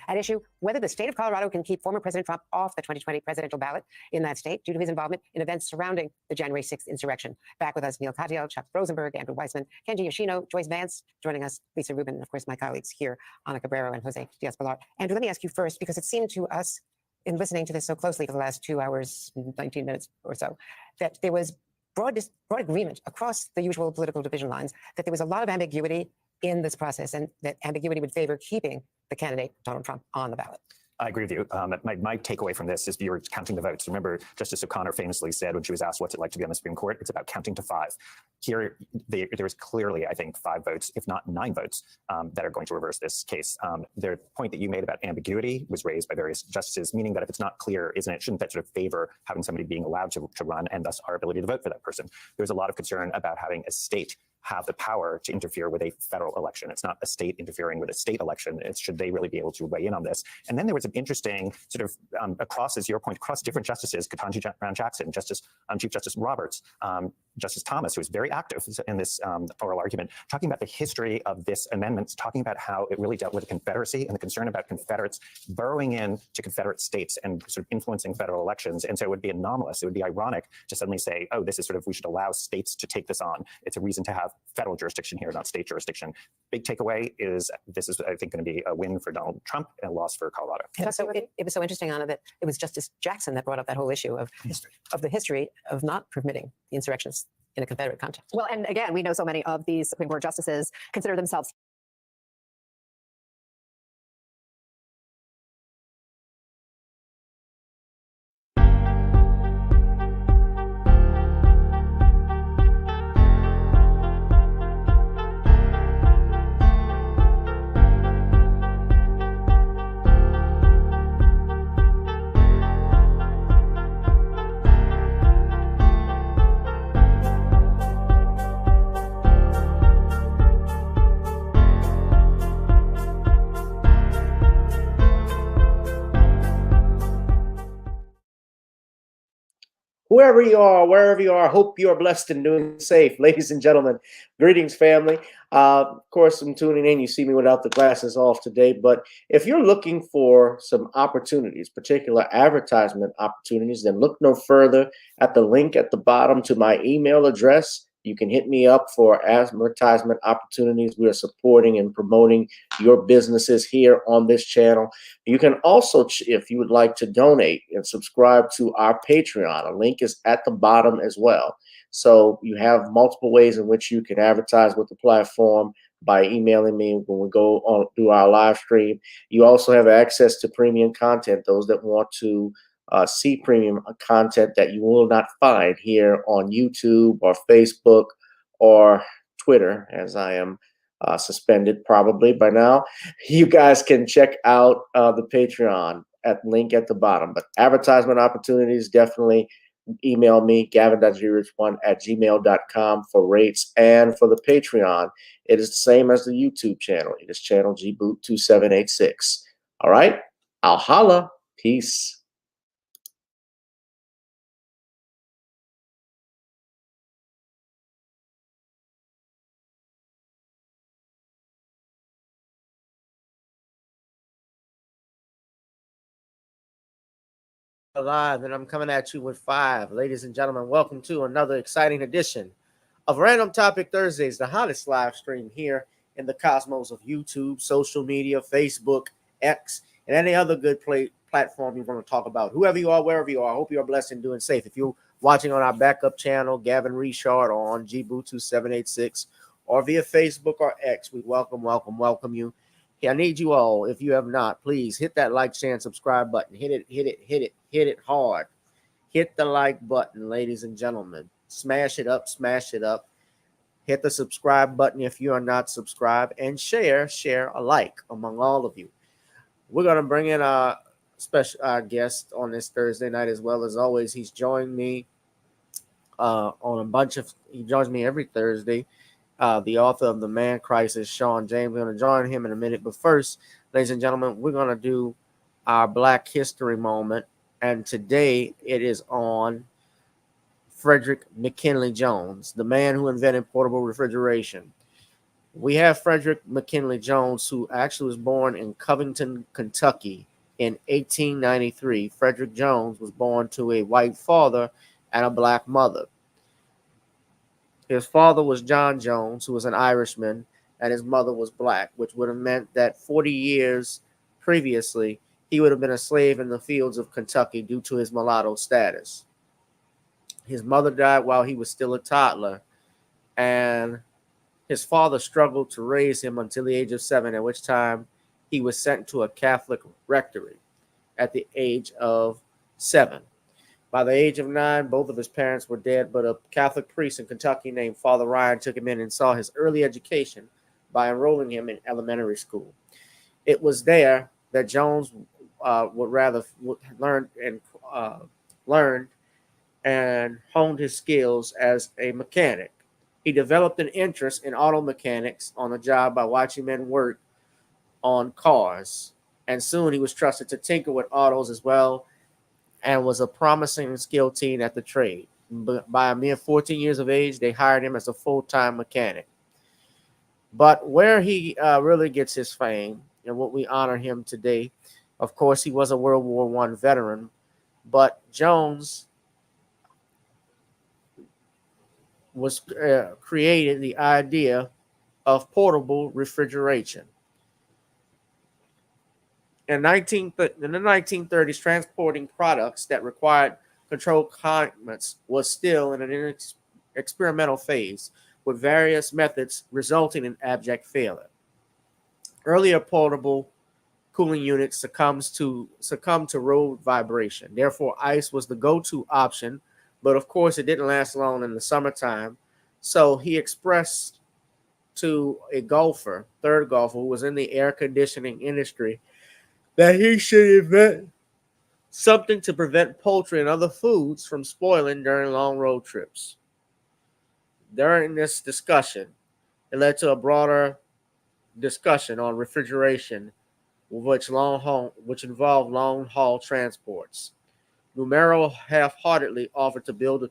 At issue whether the state of Colorado can keep former President Trump off the 2020 presidential ballot in that state due to his involvement in events surrounding the January 6th insurrection. Back with us, Neil Katyal, Chuck Rosenberg, Andrew Weissman, Kenji Yoshino, Joyce Vance, joining us, Lisa Rubin, and of course my colleagues here, Ana Cabrero and Jose Diaz-Balart. Andrew, let me ask you first, because it seemed to us in listening to this so closely for the last 2 hours, 19 minutes or so, that there was broad agreement across the usual political division lines that there was a lot of ambiguity in this process, and that ambiguity would favor keeping the candidate, Donald Trump, on the ballot. I agree with you. My takeaway from this is you were counting the votes. Remember, Justice O'Connor famously said when she was asked what's it like to be on the Supreme Court, it's about counting to 5. Here, there was clearly, I think, 5 votes, if not 9 votes, that are going to reverse this case. The point that you made about ambiguity was raised by various justices, meaning that if it's not clear, shouldn't that sort of favor having somebody being allowed to run and thus our ability to vote for that person? There was a lot of concern about having a state have the power to interfere with a federal election. It's not a state interfering with a state election. It's should they really be able to weigh in on this? And then there was an interesting sort of across, as your point, across different justices, Ketanji Brown Jackson, Chief Justice Roberts, Justice Thomas, who was very active in this oral argument, talking about the history of this amendment, talking about how it really dealt with the Confederacy and the concern about Confederates burrowing in to Confederate states and sort of influencing federal elections. And so it would be anomalous. It would be ironic to suddenly say, oh, this is sort of, we should allow states to take this on. It's a reason to have federal jurisdiction here, not state jurisdiction. Big takeaway is this is, I think, going to be a win for Donald Trump and a loss for Colorado. And so it was so interesting, Anna, that it was Justice Jackson that brought up that whole issue of the history of not permitting the insurrectionists in a Confederate context. Well, and again, we know so many of these Supreme Court justices consider themselves whoever you are, wherever you are, hope you are blessed and doing safe. Ladies and gentlemen, greetings, family. Of course, I'm tuning in. You see me without the glasses off today. But if you're looking for some opportunities, particular advertisement opportunities, then look no further at the link at the bottom to my email address. You can hit me up for advertisement opportunities. We are supporting and promoting your businesses here on this channel. You can also, if you would like to donate and subscribe to our Patreon, a link is at the bottom as well. So you have multiple ways in which you can advertise with the platform by emailing me when we go on through our live stream. You also have access to premium content, those that want to see premium content that you will not find here on YouTube or Facebook or Twitter, as I am suspended probably by now. You guys can check out the Patreon at link at the bottom. But advertisement opportunities, definitely email me, gavin.grich1@gmail.com for rates. And for the Patreon, it is the same as the YouTube channel. It is channel gboot2786. All right, I'll holla. Peace. Live, and I'm coming at you with 5. Ladies and gentlemen, welcome to another exciting edition of Random Topic Thursdays, the hottest live stream here in the cosmos of YouTube, social media, Facebook, X, and any other good platform you want to talk about. Whoever you are, wherever you are, I hope you are blessed and doing safe. If you're watching on our backup channel, Gavin Richard, or on GBoo2786, or via Facebook or X, we welcome you. I need you all, if you have not, please hit that like, share, and subscribe button. Hit it hard. Hit the like button, ladies and gentlemen. Smash it up. Hit the subscribe button if you are not subscribed, and share alike among all of you. We're going to bring in a special guest on this Thursday night as well. As always, he's joined me on he joins me every Thursday. the author of The Man Crisis, Shawn James. We're going to join him in a minute. But first, ladies and gentlemen, we're going to do our Black History moment. And today it is on Frederick McKinley Jones, the man who invented portable refrigeration. We have Frederick McKinley Jones, who actually was born in Covington, Kentucky in 1893. Frederick Jones was born to a white father and a black mother. His father was John Jones, who was an Irishman, and his mother was black, which would have meant that 40 years previously, he would have been a slave in the fields of Kentucky due to his mulatto status. His mother died while he was still a toddler, and his father struggled to raise him until the age of 7, at which time he was sent to a Catholic rectory at the age of 7. By the age of 9, both of his parents were dead, but a Catholic priest in Kentucky named Father Ryan took him in and saw his early education by enrolling him in elementary school. It was there that Jones learned and honed his skills as a mechanic. He developed an interest in auto mechanics on the job by watching men work on cars, and soon he was trusted to tinker with autos as well, and was a promising and skilled teen at the trade. But by a mere 14 years of age, they hired him as a full-time mechanic. But where he really gets his fame and what we honor him today, of course, he was a World War I veteran, but Jones was created the idea of portable refrigeration. In the 1930s, transporting products that required controlled climates was still in an experimental phase, with various methods resulting in abject failure. Earlier portable cooling units succumbed to road vibration. Therefore, ice was the go-to option, but of course it didn't last long in the summertime. So he expressed to a third golfer who was in the air conditioning industry, that he should invent something to prevent poultry and other foods from spoiling during long road trips. During this discussion, it led to a broader discussion on refrigeration, which involved long-haul transports. Numero half-heartedly offered to build a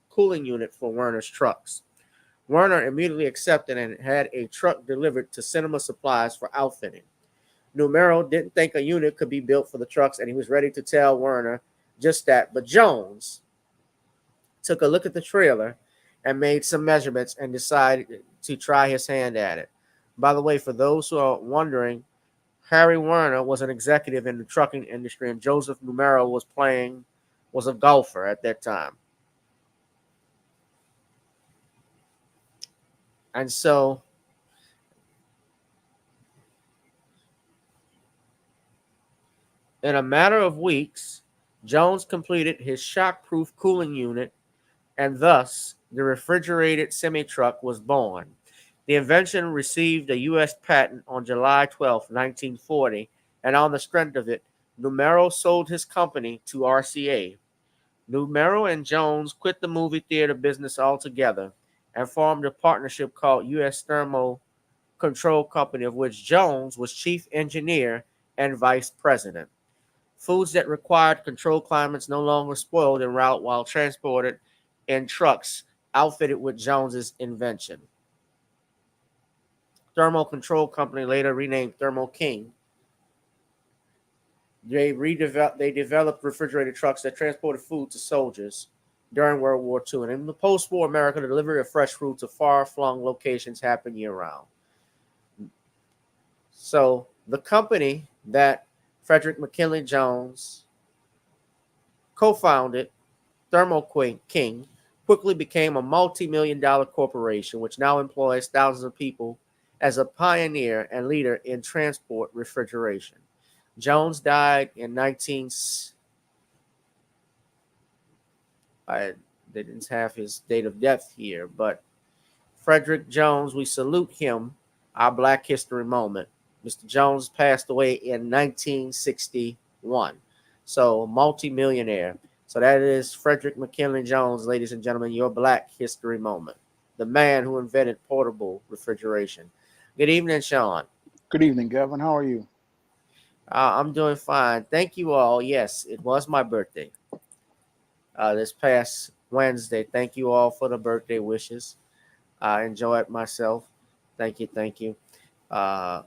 cooling unit for Werner's trucks. Werner immediately accepted and had a truck delivered to Cinema Supplies for outfitting. Numero didn't think a unit could be built for the trucks, and he was ready to tell Werner just that. But Jones took a look at the trailer and made some measurements and decided to try his hand at it. By the way, for those who are wondering, Harry Werner was an executive in the trucking industry, and Joseph Numero was a golfer at that time. And so in a matter of weeks, Jones completed his shockproof cooling unit, and thus the refrigerated semi-truck was born. The invention received a U.S. patent on July 12, 1940, and on the strength of it, Numero sold his company to RCA. Numero and Jones quit the movie theater business altogether and formed a partnership called U.S. Thermo Control Company, of which Jones was chief engineer and vice president. Foods that required controlled climates no longer spoiled en route while transported in trucks outfitted with Jones's invention. Thermo Control Company, later renamed Thermo King, they developed refrigerated trucks that transported food to soldiers during World War II. And in the post-war America, the delivery of fresh fruit to far-flung locations happened year-round. So the company that Frederick McKinley Jones co-founded, Thermo King, quickly became a multi-million-dollar corporation, which now employs thousands of people as a pioneer and leader in transport refrigeration. Jones died in they didn't have his date of death here, but Frederick Jones, we salute him, our Black History moment. Mr. Jones passed away in 1961. So, multi-millionaire. So that is Frederick McKinley Jones, ladies and gentlemen, your Black History moment. the man who invented portable refrigeration. Good evening, Shawn. Good evening, Gavin. How are you? I'm doing fine. Thank you all. Yes, it was my birthday this past Wednesday. Thank you all for the birthday wishes. I enjoyed myself. Thank you. Thank you. I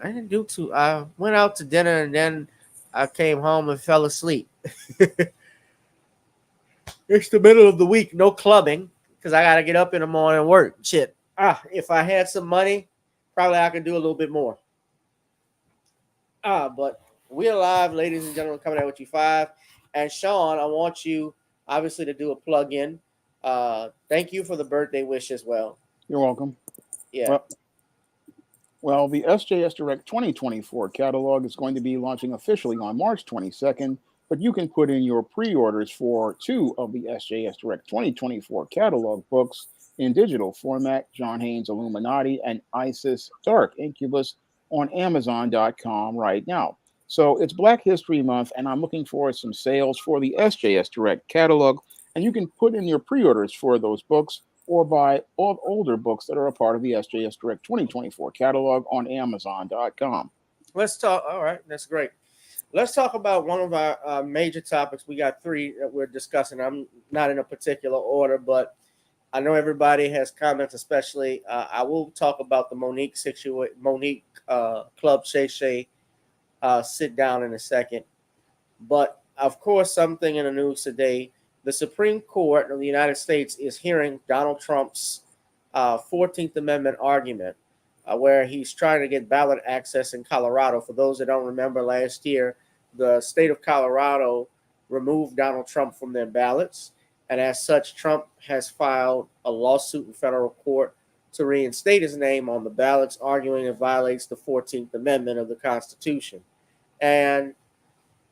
didn't do too. I went out to dinner and then I came home and fell asleep. It's the middle of the week. No clubbing because I got to get up in the morning and work. Shit. If I had some money, probably I could do a little bit more. But we're live, ladies and gentlemen, coming out with you 5. And Shawn, I want you obviously to do a plug-in. Thank you for the birthday wish as well. You're welcome. Yeah. Well, the SJS Direct 2024 catalog is going to be launching officially on March 22nd, but you can put in your pre-orders for 2 of the SJS Direct 2024 catalog books in digital format, John Haynes Illuminati and ISIS Dark Incubus, on Amazon.com right now. So it's Black History Month, and I'm looking for some sales for the SJS Direct catalog, and you can put in your pre-orders for those books or buy all older books that are a part of the SJS Direct 2024 catalog on Amazon.com. Let's talk. All right, that's great. Let's talk about one of our major topics. We got 3 that we're discussing. I'm not in a particular order, but I know everybody has comments, especially. I will talk about the Monique situation, Monique Club Shay Shay sit down in a second. But of course, something in the news today, the Supreme Court of the United States is hearing Donald Trump's 14th Amendment argument, where he's trying to get ballot access in Colorado. For those that don't remember, last year, the state of Colorado removed Donald Trump from their ballots. And as such, Trump has filed a lawsuit in federal court to reinstate his name on the ballots, arguing it violates the 14th Amendment of the Constitution. And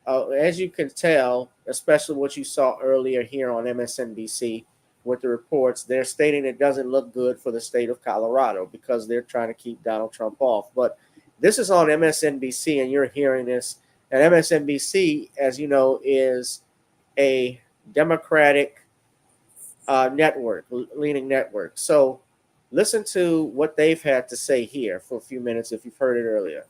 as you can tell, especially what you saw earlier here on MSNBC with the reports, they're stating it doesn't look good for the state of Colorado because they're trying to keep Donald Trump off. But this is on MSNBC, and you're hearing this. And MSNBC, as you know, is a Democratic leaning network. So listen to what they've had to say here for a few minutes if you've heard it earlier.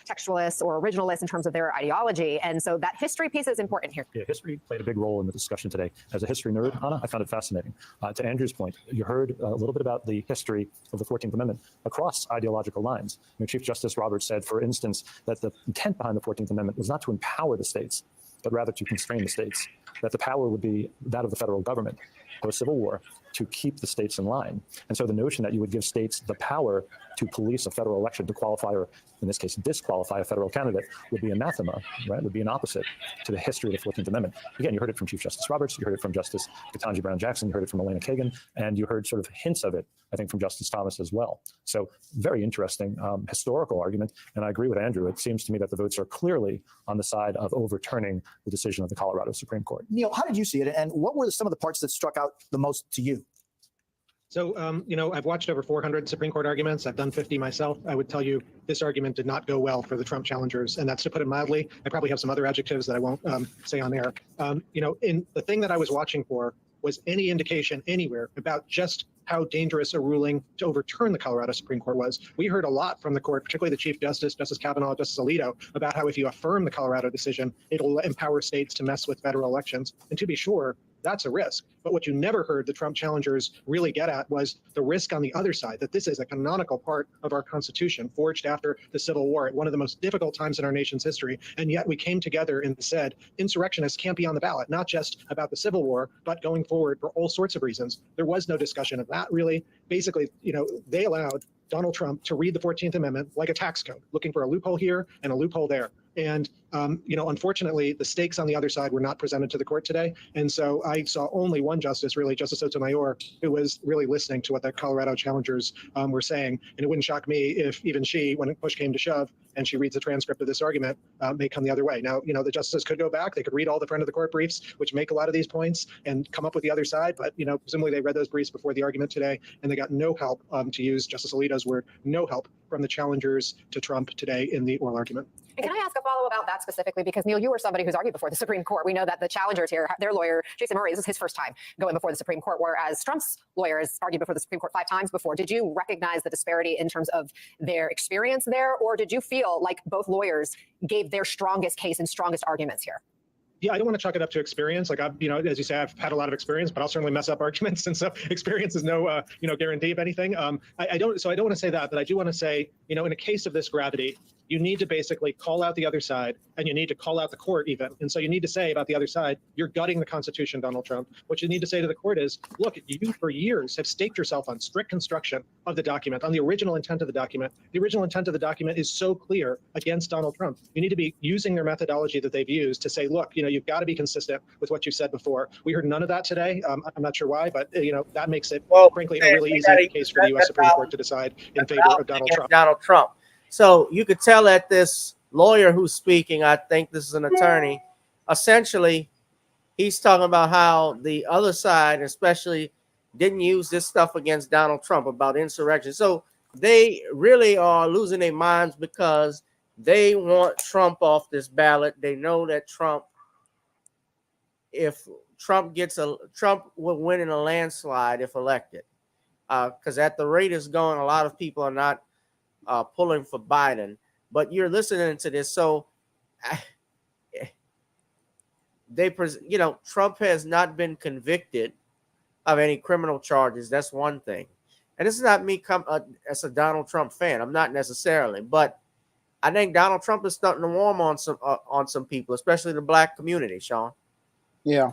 Textualists or originalists in terms of their ideology. And so that history piece is important here. Yeah, history played a big role in the discussion today. As a history nerd, Hannah, I found it fascinating. To Andrew's point, you heard a little bit about the history of the 14th Amendment across ideological lines. Chief Justice Roberts said, for instance, that the intent behind the 14th Amendment was not to empower the states, but rather to constrain the states, that the power would be that of the federal government post-Civil War to keep the states in line. And so the notion that you would give states the power to police a federal election, to qualify, or in this case, disqualify a federal candidate, would be anathema, right? Would be an opposite to the history of the 14th Amendment. Again, you heard it from Chief Justice Roberts, you heard it from Justice Ketanji Brown Jackson, you heard it from Elena Kagan, and you heard sort of hints of it, I think, from Justice Thomas as well. So very interesting historical argument. And I agree with Andrew. It seems to me that the votes are clearly on the side of overturning the decision of the Colorado Supreme Court. Neil, how did you see it? And what were some of the parts that struck out the most to you? So, I've watched over 400 Supreme Court arguments. I've done 50 myself. I would tell you this argument did not go well for the Trump challengers. And that's, to put it mildly. I probably have some other adjectives that I won't say on air. In the thing that I was watching for was any indication anywhere about just how dangerous a ruling to overturn the Colorado Supreme Court was. We heard a lot from the court, particularly the Chief Justice, Justice Kavanaugh, Justice Alito, about how if you affirm the Colorado decision, it'll empower states to mess with federal elections. And to be sure, that's a risk. But what you never heard the Trump challengers really get at was the risk on the other side, that this is a canonical part of our Constitution, forged after the Civil War at one of the most difficult times in our nation's history. And yet we came together and said, insurrectionists can't be on the ballot, not just about the Civil War, but going forward for all sorts of reasons. There was no discussion of that, really. Basically, they allowed Donald Trump to read the 14th Amendment like a tax code, looking for a loophole here and a loophole there. And, unfortunately, the stakes on the other side were not presented to the court today. And so I saw only one justice, really, Justice Sotomayor, who was really listening to what the Colorado challengers were saying. And it wouldn't shock me if even she, when push came to shove, and she reads the transcript of this argument, may come the other way. Now, the justices could go back. They could read all the front of the court briefs, which make a lot of these points, and come up with the other side. But, presumably they read those briefs before the argument today, and they got no help, to use Justice Alito's word, no help from the challengers to Trump today in the oral argument. And can I ask a follow about that specifically? Because Neil, you were somebody who's argued before the Supreme Court. We know that the challengers here, their lawyer, Jason Murray, this is his first time going before the Supreme Court, whereas Trump's lawyer has argued before the Supreme Court 5 times before. Did you recognize the disparity in terms of their experience there, or did you feel like both lawyers gave their strongest case and strongest arguments here? Yeah, I don't want to chalk it up to experience. Like I've, as you say, I've had a lot of experience, but I'll certainly mess up arguments, and so experience is no, guarantee of anything. I don't want to say that, but I do want to say, in a case of this gravity, you need to basically call out the other side, and you need to call out the court even. And so you need to say about the other side, you're gutting the Constitution, Donald Trump. What you need to say to the court is, look, you for years have staked yourself on strict construction of the document, on the original intent of the document. The original intent of the document is so clear against Donald Trump. You need to be using their methodology that they've used to say, look, you've got to be consistent with what you said before. We heard none of that today. I'm not sure why, but that makes it, frankly, a really easy case for the U.S. Supreme Court to decide in favor of Donald Trump. So you could tell that this lawyer who's speaking, I think this is an attorney, essentially he's talking about how the other side especially didn't use this stuff against Donald Trump about insurrection. So they really are losing their minds because they want Trump off this ballot. They know that Trump will win in a landslide if elected. Because at the rate it's going, a lot of people are not pulling for Biden. But you're listening to this, so Trump has not been convicted of any criminal charges. That's one thing. And this is not me as a Donald Trump fan. I'm not necessarily, but I think Donald Trump is starting to warm on some people, especially the black community, Shawn. Yeah,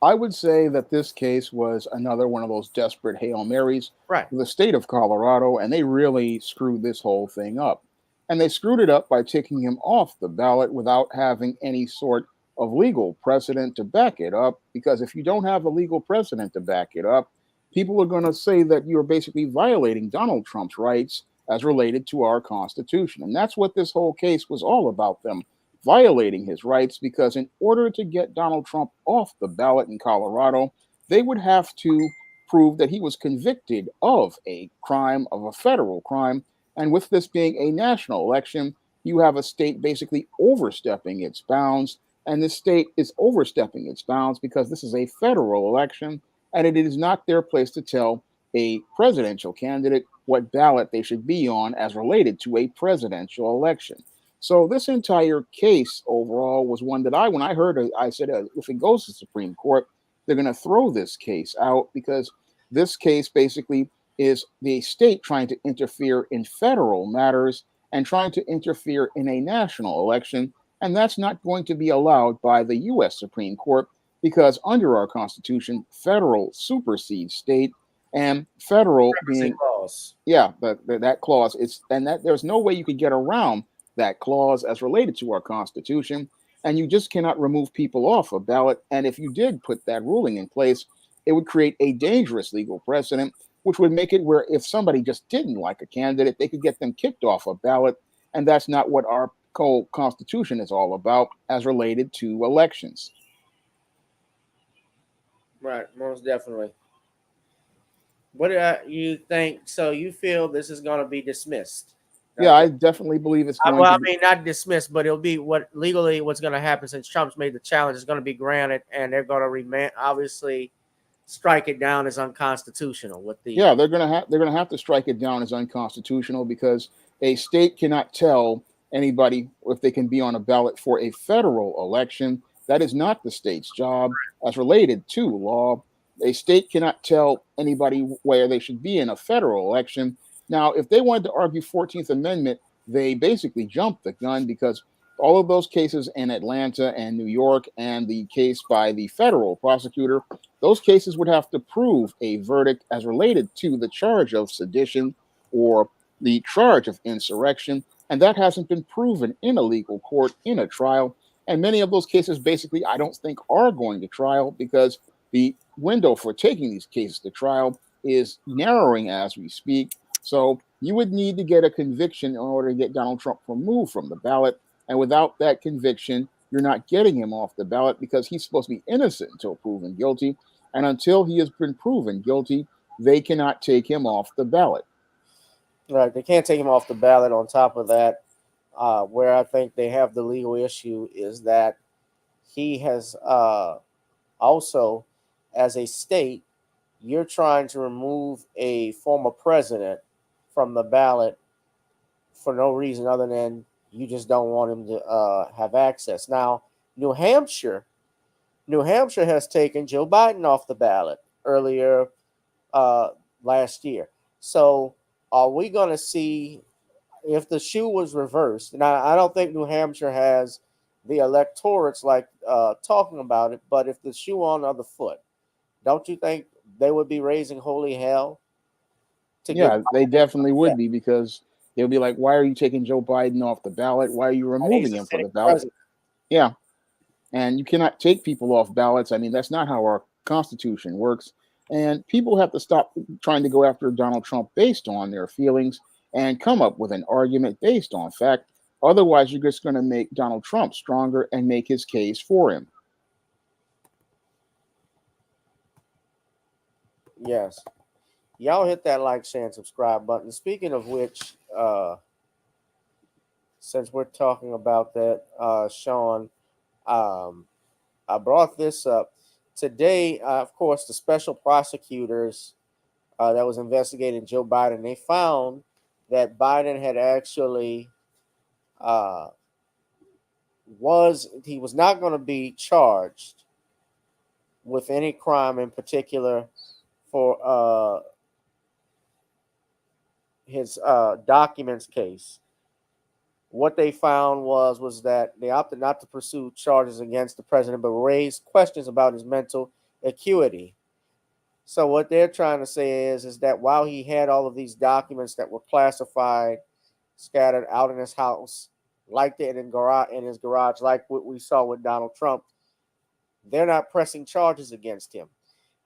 I would say that this case was another one of those desperate Hail Marys Right. for the state of Colorado, and they really screwed this whole thing up. And they screwed it up by taking him off the ballot without having any sort of legal precedent to back it up, because if you don't have a legal precedent to back it up, people are going to say that you're basically violating Donald Trump's rights as related to our Constitution. And that's what this whole case was all about, them violating his rights, because in order to get Donald Trump off the ballot in Colorado, they would have to prove that he was convicted of a crime, of a federal crime. And with this being a national election, you have a state basically overstepping its bounds. And this state is overstepping its bounds because this is a federal election, and it is not their place to tell a presidential candidate what ballot they should be on as related to a presidential election. So this entire case overall was one that when I heard it, I said, if it goes to the Supreme Court, they're going to throw this case out, because this case basically is the state trying to interfere in federal matters and trying to interfere in a national election. And that's not going to be allowed by the U.S. Supreme Court, because under our Constitution, federal supersedes state, and federal being clause. Yeah, that clause there's no way you could get around that clause as related to our Constitution, and you just cannot remove people off a ballot. And if you did put that ruling in place, it would create a dangerous legal precedent, which would make it where if somebody just didn't like a candidate, they could get them kicked off a ballot. And that's not what our Constitution is all about as related to elections. Right, most definitely. What do you think? So you feel this is going to be dismissed? Yeah, I definitely believe it's going to be not dismissed, but it'll be what's going to happen, since Trump's made the challenge, is going to be granted, and they're going to obviously strike it down as unconstitutional. They're going to have to strike it down as unconstitutional, because a state cannot tell anybody if they can be on a ballot for a federal election. That is not the state's job as related to law. A state cannot tell anybody where they should be in a federal election. Now, if they wanted to argue 14th Amendment, they basically jumped the gun, because all of those cases in Atlanta and New York, and the case by the federal prosecutor, those cases would have to prove a verdict as related to the charge of sedition or the charge of insurrection. And that hasn't been proven in a legal court in a trial. And many of those cases basically, I don't think, are going to trial, because the window for taking these cases to trial is narrowing as we speak. So you would need to get a conviction in order to get Donald Trump removed from the ballot. And without that conviction, you're not getting him off the ballot, because he's supposed to be innocent until proven guilty. And until he has been proven guilty, they cannot take him off the ballot. Right, they can't take him off the ballot. On top of that, where I think they have the legal issue is that he has also, as a state, you're trying to remove a former president from the ballot for no reason other than you just don't want him to have access. Now, New Hampshire has taken Joe Biden off the ballot earlier last year. So, are we going to see if the shoe was reversed? And I don't think New Hampshire has the electorates like talking about it, but if the shoe on the other foot, don't you think they would be raising holy hell to Yeah, they definitely Yeah. would be, because they'll be like, why are you taking Joe Biden off the ballot? Why are you removing him from the ballot? president? Yeah. And you cannot take people off ballots. I mean, that's not how our Constitution works. And people have to stop trying to go after Donald Trump based on their feelings and come up with an argument based on fact. Otherwise, you're just going to make Donald Trump stronger and make his case for him. Yes. Y'all hit that like, share, and subscribe button. Speaking of which, since we're talking about that, Shawn, I brought this up today. Of course, the special prosecutors that was investigating Joe Biden, they found that Biden had actually was not going to be charged with any crime in particular for his documents case. What they found was that they opted not to pursue charges against the president, but raised questions about his mental acuity. So what they're trying to say is that while he had all of these documents that were classified, scattered out in his house, like that in his garage, like what we saw with Donald Trump, they're not pressing charges against him.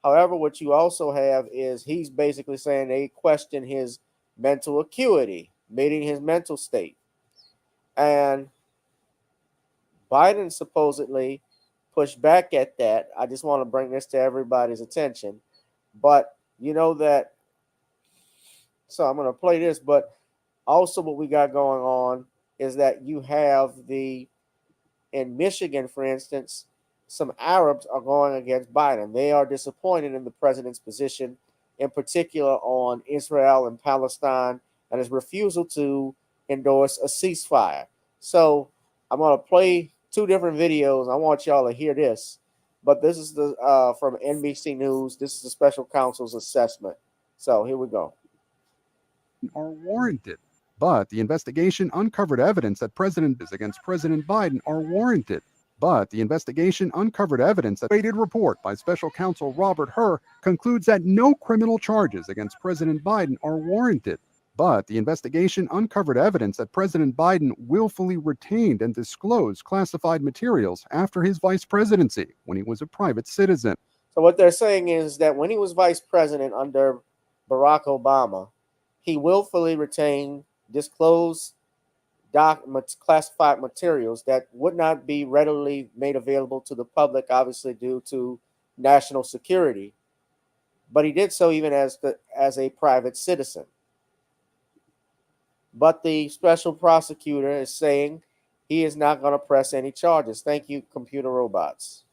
However, what you also have is he's basically saying they question his mental acuity, meaning his mental state. And Biden supposedly pushed back at that. I just want to bring this to everybody's attention. But you know that, so I'm going to play this, but also what we got going on is that you have in Michigan, for instance, some Arabs are going against Biden. They are disappointed in the president's position, in particular on Israel and Palestine, and his refusal to endorse a ceasefire. So I'm going to play two different videos. I want y'all to hear this. But this is the from NBC News. This is the special counsel's assessment. So here we go. Are warranted. But the investigation uncovered evidence that President against President Biden are warranted. But the investigation uncovered evidence that rated report by special counsel Robert Hur concludes that no criminal charges against President Biden are warranted. But the investigation uncovered evidence that President Biden willfully retained and disclosed classified materials after his vice presidency when he was a private citizen. So what they're saying is that when he was vice president under Barack Obama, he willfully retained, disclosed classified materials that would not be readily made available to the public, obviously due to national security. But he did so even as a private citizen. But the special prosecutor is saying he is not going to press any charges. Thank you, computer robots.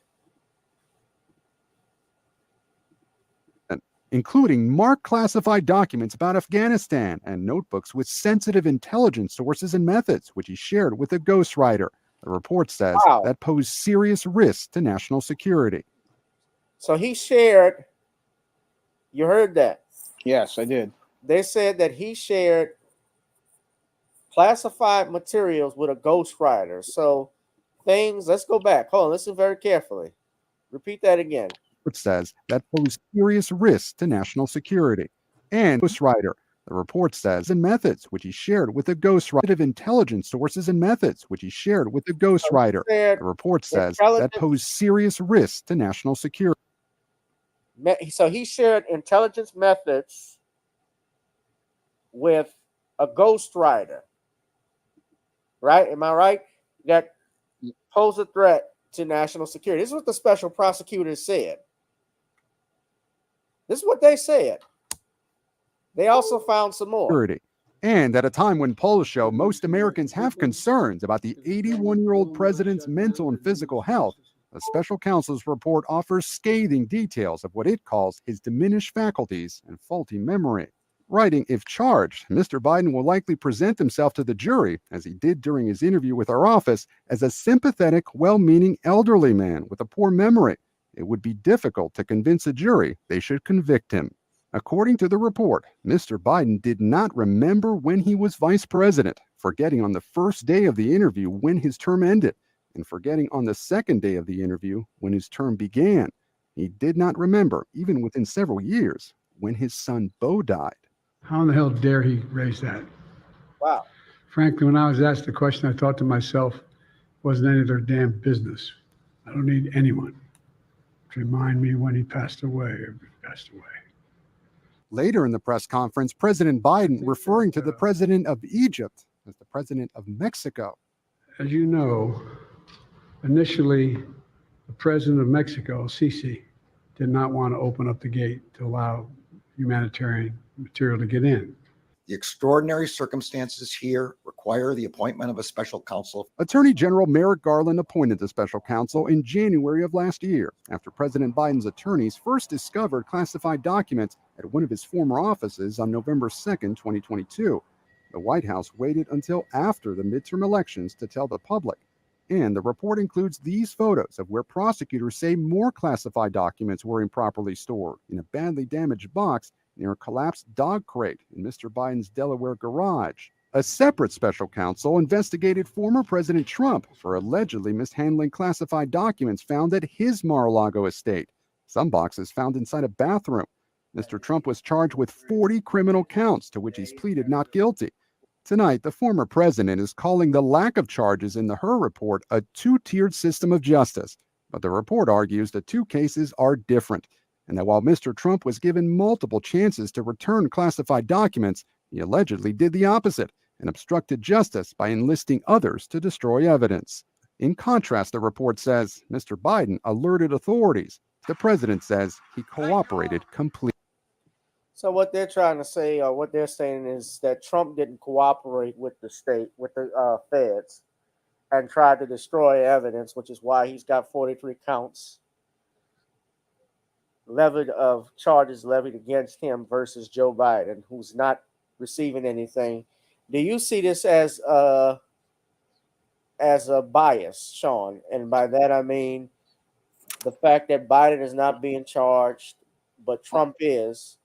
Including marked classified documents about Afghanistan and notebooks with sensitive intelligence sources and methods, which he shared with a ghostwriter. The report says that posed serious risks to national security. So he shared, you heard that? Yes, I did. They said that he shared classified materials with a ghostwriter. So let's go back. Hold on, listen very carefully. Repeat that again. It says that pose serious risks to national security. And ghostwriter, the report says, and methods which he shared with a ghostwriter of intelligence sources and methods which he shared with a ghostwriter. The report says that pose serious risks to national security. So he shared intelligence methods with a ghostwriter, right? Am I right? That pose a threat to national security. This is what the special prosecutor said. This is what they said. They also found some more. And at a time when polls show most Americans have concerns about the 81-year-old president's mental and physical health, a special counsel's report offers scathing details of what it calls his diminished faculties and faulty memory. Writing, if charged, Mr. Biden will likely present himself to the jury, as he did during his interview with our office, as a sympathetic, well-meaning elderly man with a poor memory. It would be difficult to convince a jury they should convict him. According to the report, Mr. Biden did not remember when he was vice president, forgetting on the first day of the interview when his term ended, and forgetting on the second day of the interview when his term began. He did not remember, even within several years, when his son Beau died. How in the hell dare he raise that? Wow. Frankly, when I was asked the question, I thought to myself, it wasn't any of their damn business. I don't need anyone to remind me when he passed away or passed away. Later in the press conference, President Biden referring to the president of Egypt as the president of Mexico. As you know, initially, the president of Mexico, Sisi, did not want to open up the gate to allow humanitarian material to get in. The extraordinary circumstances here require the appointment of a special counsel. Attorney General Merrick Garland appointed the special counsel in January of last year, after President Biden's attorneys first discovered classified documents at one of his former offices on November 2nd, 2022. The White House waited until after the midterm elections to tell the public. And the report includes these photos of where prosecutors say more classified documents were improperly stored in a badly damaged box near a collapsed dog crate in Mr. Biden's Delaware garage. A separate special counsel investigated former President Trump for allegedly mishandling classified documents found at his Mar-a-Lago estate. Some boxes found inside a bathroom. Mr. Trump was charged with 40 criminal counts to which he's pleaded not guilty. Tonight, the former president is calling the lack of charges in the Hur report a two-tiered system of justice. But the report argues the two cases are different, and that while Mr. Trump was given multiple chances to return classified documents, he allegedly did the opposite and obstructed justice by enlisting others to destroy evidence. In contrast, the report says Mr. Biden alerted authorities. The president says he cooperated completely. So what they're trying to say, or what they're saying, is that Trump didn't cooperate with the state, with the feds, and tried to destroy evidence, which is why he's got 43 counts of charges levied against him versus Joe Biden, who's not receiving anything. Do you see this as a bias, Shawn? And by that I mean the fact that Biden is not being charged, but Trump is,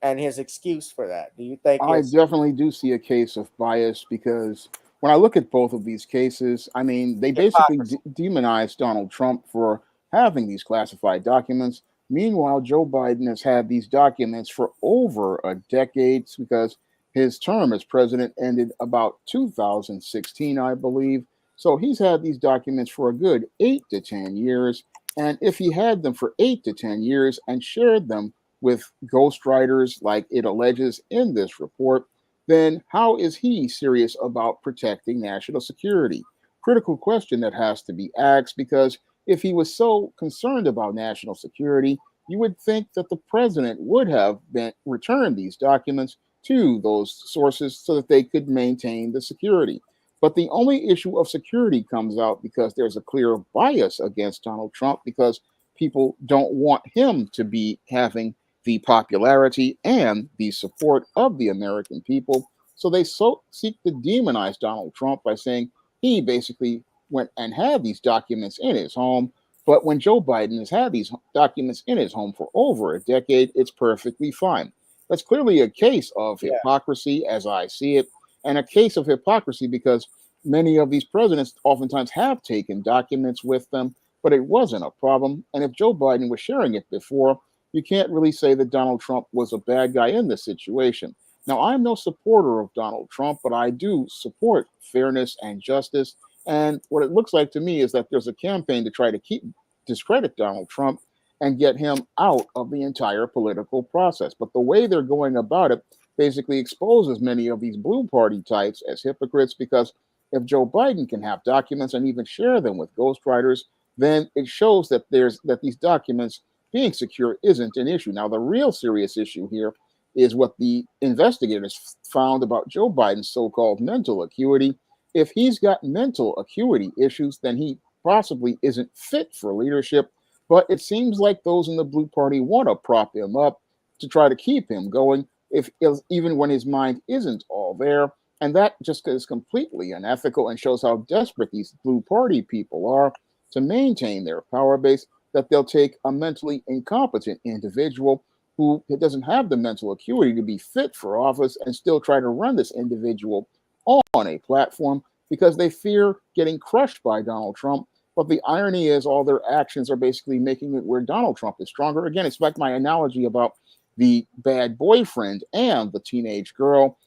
and his excuse for that. Do you think? I definitely do see a case of bias, because when I look at both of these cases, I mean, they basically demonized Donald Trump for having these classified documents. Meanwhile, Joe Biden has had these documents for over a decade, because his term as president ended about 2016, I believe. So he's had these documents for a good 8 to 10 years. And if he had them for 8 to 10 years and shared them with ghostwriters like it alleges in this report, then how is he serious about protecting national security? Critical question that has to be asked, because if he was so concerned about national security, you would think that the president would have returned these documents to those sources so that they could maintain the security. But the only issue of security comes out because there's a clear bias against Donald Trump, because people don't want him to be having the popularity and the support of the American people. So they seek to demonize Donald Trump by saying he basically went and had these documents in his home. But when Joe Biden has had these documents in his home for over a decade, it's perfectly fine. That's clearly a case of hypocrisy, as I see it, and a case of hypocrisy because many of these presidents oftentimes have taken documents with them, but it wasn't a problem. And if Joe Biden was sharing it before, you can't really say that Donald Trump was a bad guy in this situation. Now, I'm no supporter of Donald Trump, but I do support fairness and justice. And what it looks like to me is that there's a campaign to try to discredit Donald Trump and get him out of the entire political process. But the way they're going about it basically exposes many of these blue party types as hypocrites, because if Joe Biden can have documents and even share them with ghostwriters, then it shows that these documents being secure isn't an issue. Now, the real serious issue here is what the investigators found about Joe Biden's so-called mental acuity. If he's got mental acuity issues, then he possibly isn't fit for leadership. But it seems like those in the Blue Party want to prop him up to try to keep him going, even when his mind isn't all there. And that just is completely unethical and shows how desperate these Blue Party people are to maintain their power base, that they'll take a mentally incompetent individual who doesn't have the mental acuity to be fit for office and still try to run this individual on a platform because they fear getting crushed by Donald Trump. But the irony is all their actions are basically making it where Donald Trump is stronger. Again, it's like my analogy about the bad boyfriend and the teenage girl.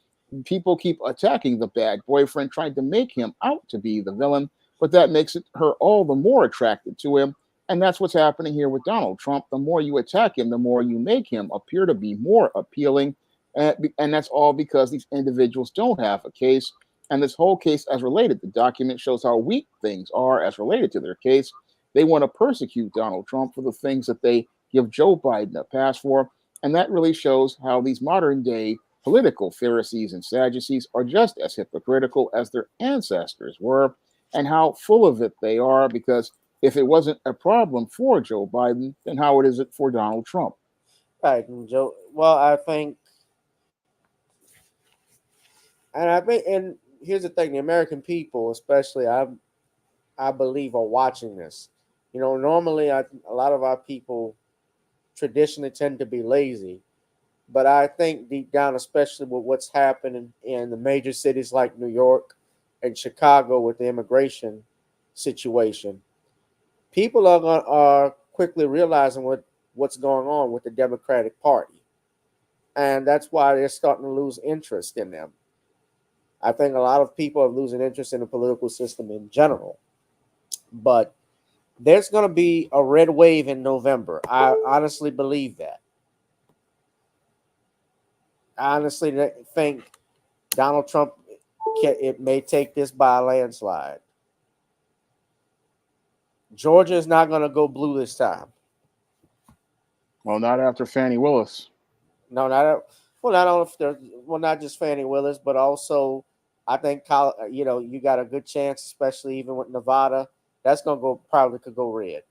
People keep attacking the bad boyfriend, trying to make him out to be the villain, but that makes her all the more attracted to him. And that's what's happening here with Donald Trump. The more you attack him, the more you make him appear to be more appealing. And that's all because these individuals don't have a case. And this whole case, as related, the document shows how weak things are as related to their case. They want to persecute Donald Trump for the things that they give Joe Biden a pass for. And that really shows how these modern day political Pharisees and Sadducees are just as hypocritical as their ancestors were, and how full of it they are, because if it wasn't a problem for Joe Biden, then how is it for Donald Trump? Right, and Joe. Well, I think, and here's the thing: the American people, especially, I believe, are watching this. You know, normally, a lot of our people traditionally tend to be lazy, but I think deep down, especially with what's happening in the major cities like New York and Chicago with the immigration situation, people are quickly realizing what's going on with the Democratic Party, and that's why they're starting to lose interest in them. I think a lot of people are losing interest in the political system in general, but there's going to be a red wave in November. I honestly believe that. I honestly think Donald Trump it may take this by a landslide. Georgia is not going to go blue this time. Well, not after Fannie Willis. No, not just Fannie Willis, but also I think you got a good chance, especially even with Nevada. That's going to probably could go red.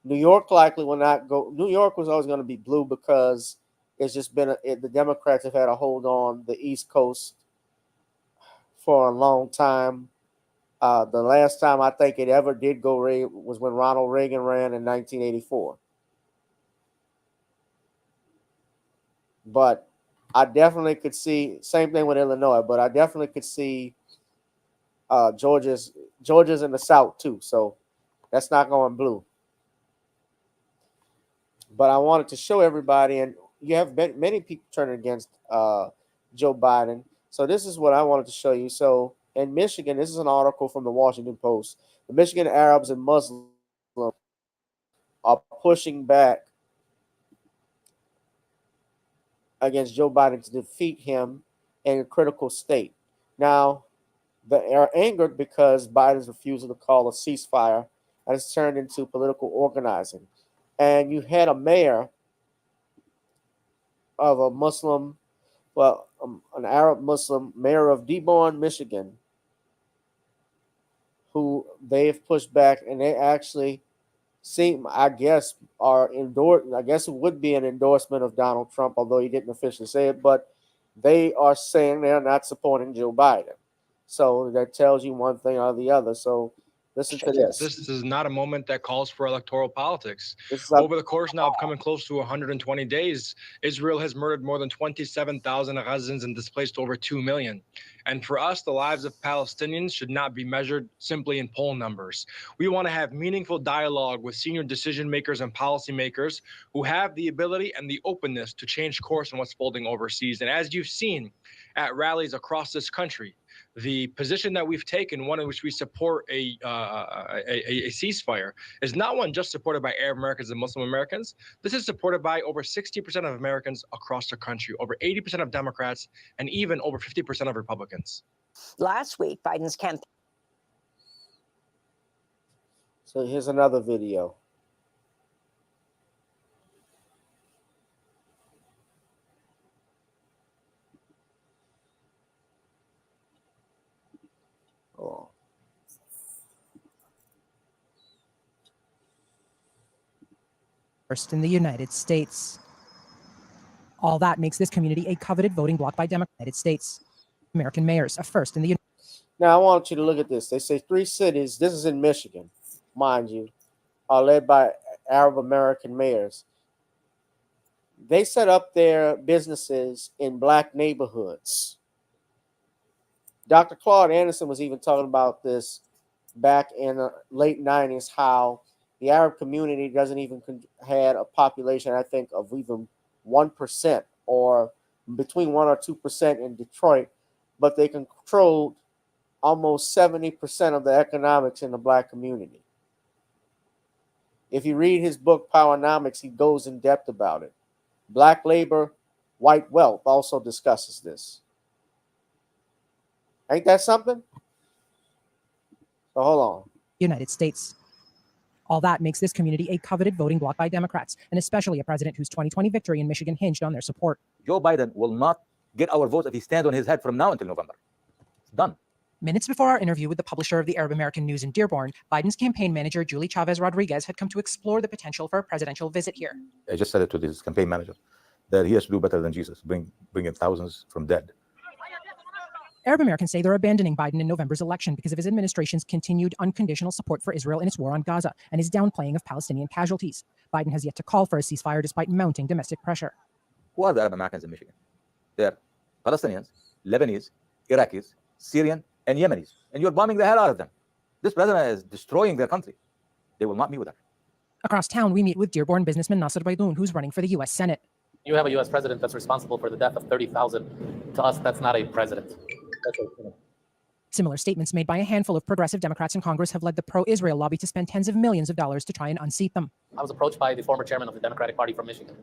New York likely will not go. New York was always going to be blue because it's just been the Democrats have had a hold on the East Coast for a long time. The last time I think it ever did go red was when Ronald Reagan ran in 1984. But I definitely could see same thing with Illinois. But I definitely could see Georgia's in the South too, so that's not going blue. But I wanted to show everybody, and you have many people turning against Joe Biden. So this is what I wanted to show you. So in Michigan, this is an article from the Washington Post. The Michigan Arabs and Muslims are pushing back against Joe Biden to defeat him in a critical state. Now, they are angered because Biden's refusal to call a ceasefire has turned into political organizing. And you had a mayor of a Muslim, an Arab Muslim mayor of Dearborn, Michigan, who they have pushed back, and they actually seem, I guess, are endorsed. I guess it would be an endorsement of Donald Trump, although he didn't officially say it. But they are saying they're not supporting Joe Biden. So that tells you one thing or the other. So listen to this. This is not a moment that calls for electoral politics. This Over the course now of coming close to 120 days, Israel has murdered more than 27,000 Gazans and displaced over 2 million. And for us, the lives of Palestinians should not be measured simply in poll numbers. We want to have meaningful dialogue with senior decision makers and policymakers who have the ability and the openness to change course on what's folding overseas. And as you've seen at rallies across this country, the position that we've taken, one in which we support a ceasefire, is not one just supported by Arab Americans and Muslim Americans. This is supported by over 60% of Americans across the country, over 80% of Democrats, and even over 50% of Republicans. Last week, Biden's campaign. So here's another video. first in the United States. All that makes this community a coveted voting bloc by Democratic States. American mayors, a first in the United States. Now, I want you to look at this. They say 3 cities, this is in Michigan, mind you, are led by Arab American mayors. They set up their businesses in black neighborhoods. Dr. Claude Anderson was even talking about this back in the late 90s, how the Arab community doesn't even had a population, I think, of even 1% or between 1 or 2% in Detroit, but they controlled almost 70% of the economics in the black community. If you read his book, Powernomics, he goes in depth about it. Black labor, white wealth also discusses this. Ain't that something? So hold on. United States. All that makes this community a coveted voting bloc by Democrats, and especially a president whose 2020 victory in Michigan hinged on their support. Joe Biden will not get our votes if he stands on his head from now until November. It's done. Minutes before our interview with the publisher of the Arab American News in Dearborn, Biden's campaign manager, Julie Chavez Rodriguez, had come to explore the potential for a presidential visit here. I just said it to his campaign manager that he has to do better than Jesus, bring in thousands from dead. Arab Americans say they're abandoning Biden in November's election because of his administration's continued unconditional support for Israel in its war on Gaza and his downplaying of Palestinian casualties. Biden has yet to call for a ceasefire despite mounting domestic pressure. Who are the Arab Americans in Michigan? They're Palestinians, Lebanese, Iraqis, Syrian, and Yemenis. And you're bombing the hell out of them. This president is destroying their country. They will not meet with that. Across town, we meet with Dearborn businessman Nasser Baidoun, who's running for the U.S. Senate. You have a U.S. president that's responsible for the death of 30,000. To us, that's not a president. Similar statements made by a handful of progressive Democrats in Congress have led the pro-Israel lobby to spend tens of millions of dollars to try and unseat them. I was approached by the former chairman of the Democratic Party from Michigan,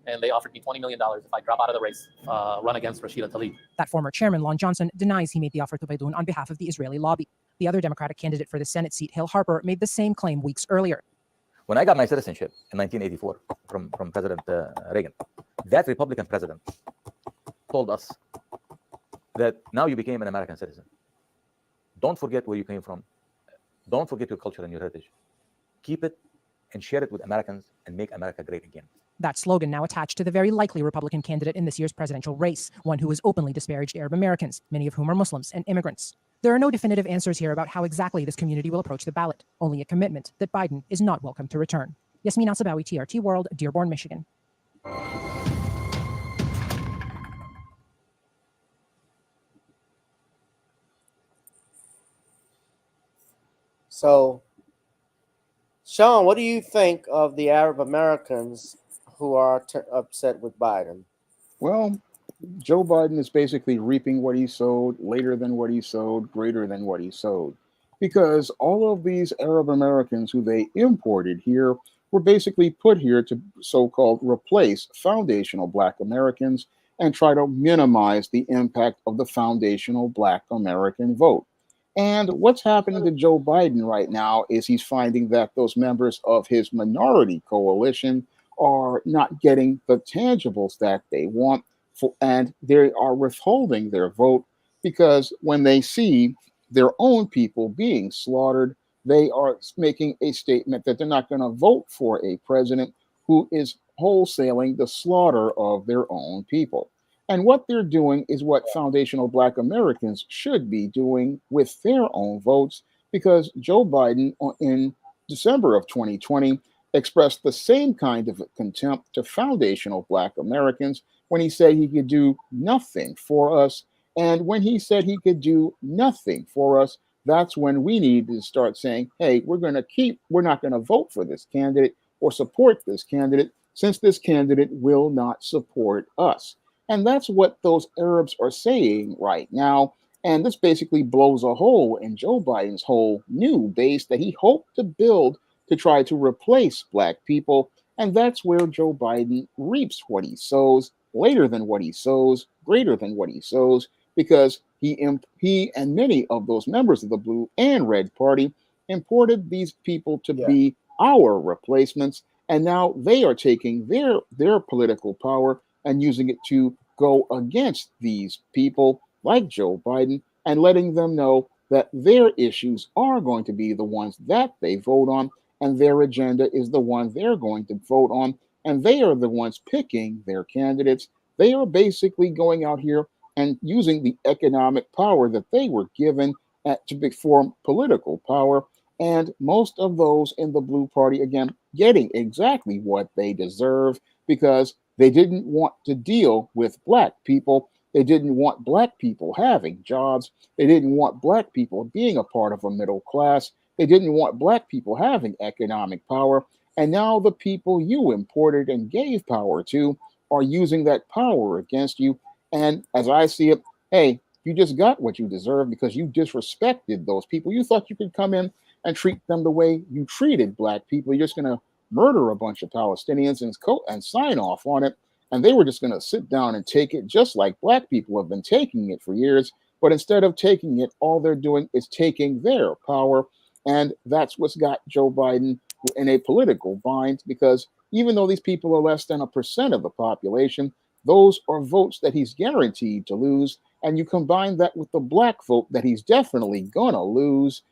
and they offered me $20 million if I drop out of the race, run against Rashida Tlaib. That former chairman, Lon Johnson, denies he made the offer to Baidoun on behalf of the Israeli lobby. The other Democratic candidate for the Senate seat, Hill Harper, made the same claim weeks earlier. When I got my citizenship in 1984 from President Reagan, that Republican president told us that now you became an American citizen. Don't forget where you came from. Don't forget your culture and your heritage. Keep it and share it with Americans and make America great again. That slogan now attached to the very likely Republican candidate in this year's presidential race, one who has openly disparaged Arab Americans, many of whom are Muslims and immigrants. There are no definitive answers here about how exactly this community will approach the ballot, only a commitment that Biden is not welcome to return. Yasmin Al-Sabawi, TRT World, Dearborn, Michigan. So, Shawn, what do you think of the Arab Americans who are upset with Biden? Well, Joe Biden is basically reaping what he sowed, later than what he sowed, greater than what he sowed. Because all of these Arab Americans who they imported here were basically put here to so-called replace foundational Black Americans and try to minimize the impact of the foundational Black American vote. And what's happening to Joe Biden right now is he's finding that those members of his minority coalition are not getting the tangibles that they want, and they are withholding their vote because when they see their own people being slaughtered, they are making a statement that they're not going to vote for a president who is wholesaling the slaughter of their own people. And what they're doing is what foundational Black Americans should be doing with their own votes, because Joe Biden in December of 2020 expressed the same kind of contempt to foundational Black Americans when he said he could do nothing for us. And when he said he could do nothing for us, that's when we need to start saying, hey, we're not going to vote for this candidate or support this candidate since this candidate will not support us. And that's what those Arabs are saying right now. And this basically blows a hole in Joe Biden's whole new base that he hoped to build to try to replace Black people. And that's where Joe Biden reaps what he sows, later than what he sows, greater than what he sows, because he and many of those members of the Blue and Red Party imported these people to be our replacements. And now they are taking their political power and using it to go against these people like Joe Biden and letting them know that their issues are going to be the ones that they vote on. and their agenda is the one they're going to vote on, and they are the ones picking their candidates. They are basically going out here and using the economic power that they were given to form political power. And most of those in the Blue Party, again, getting exactly what they deserve because they didn't want to deal with Black people. They didn't want Black people having jobs. They didn't want Black people being a part of a middle class. They didn't want Black people having economic power. And now the people you imported and gave power to are using that power against you. And as I see it, hey, you just got what you deserve because you disrespected those people. You thought you could come in and treat them the way you treated Black people. You're just going to murder a bunch of Palestinians and sign off on it. And they were just going to sit down and take it just like Black people have been taking it for years. But instead of taking it, all they're doing is taking their power. And that's what's got Joe Biden in a political bind, because even though these people are less than 1% of the population, those are votes that he's guaranteed to lose. And you combine that with the Black vote that he's definitely going to lose.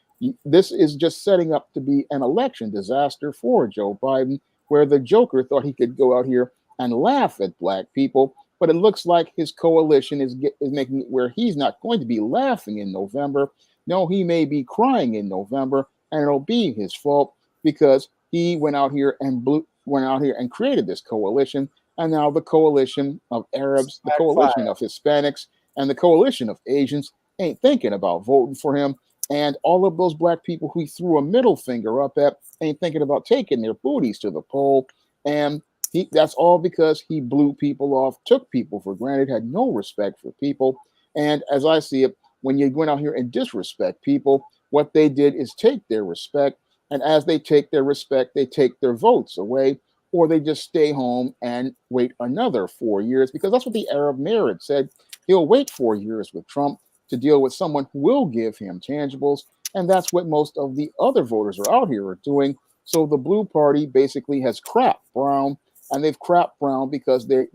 This is just setting up to be an election disaster for Joe Biden, where the Joker thought he could go out here and laugh at Black people. But it looks like his coalition is making it where he's not going to be laughing in November. No, he may be crying in November, and it'll be his fault because he went out here and created this coalition. And now the coalition of Arabs, the coalition of Hispanics, and the coalition of Asians ain't thinking about voting for him. And all of those Black people who he threw a middle finger up at ain't thinking about taking their booties to the poll. And that's all because he blew people off, took people for granted, had no respect for people. And as I see it, when you went out here and disrespect people, what they did is take their respect. And as they take their respect, they take their votes away, or they just stay home and wait another 4 years, because that's what the Arab mayor had said. He'll wait 4 years with Trump to deal with someone who will give him tangibles. And that's what most of the other voters are out here are doing. So the Blue Party basically has crapped Brown, and they've crapped Brown because they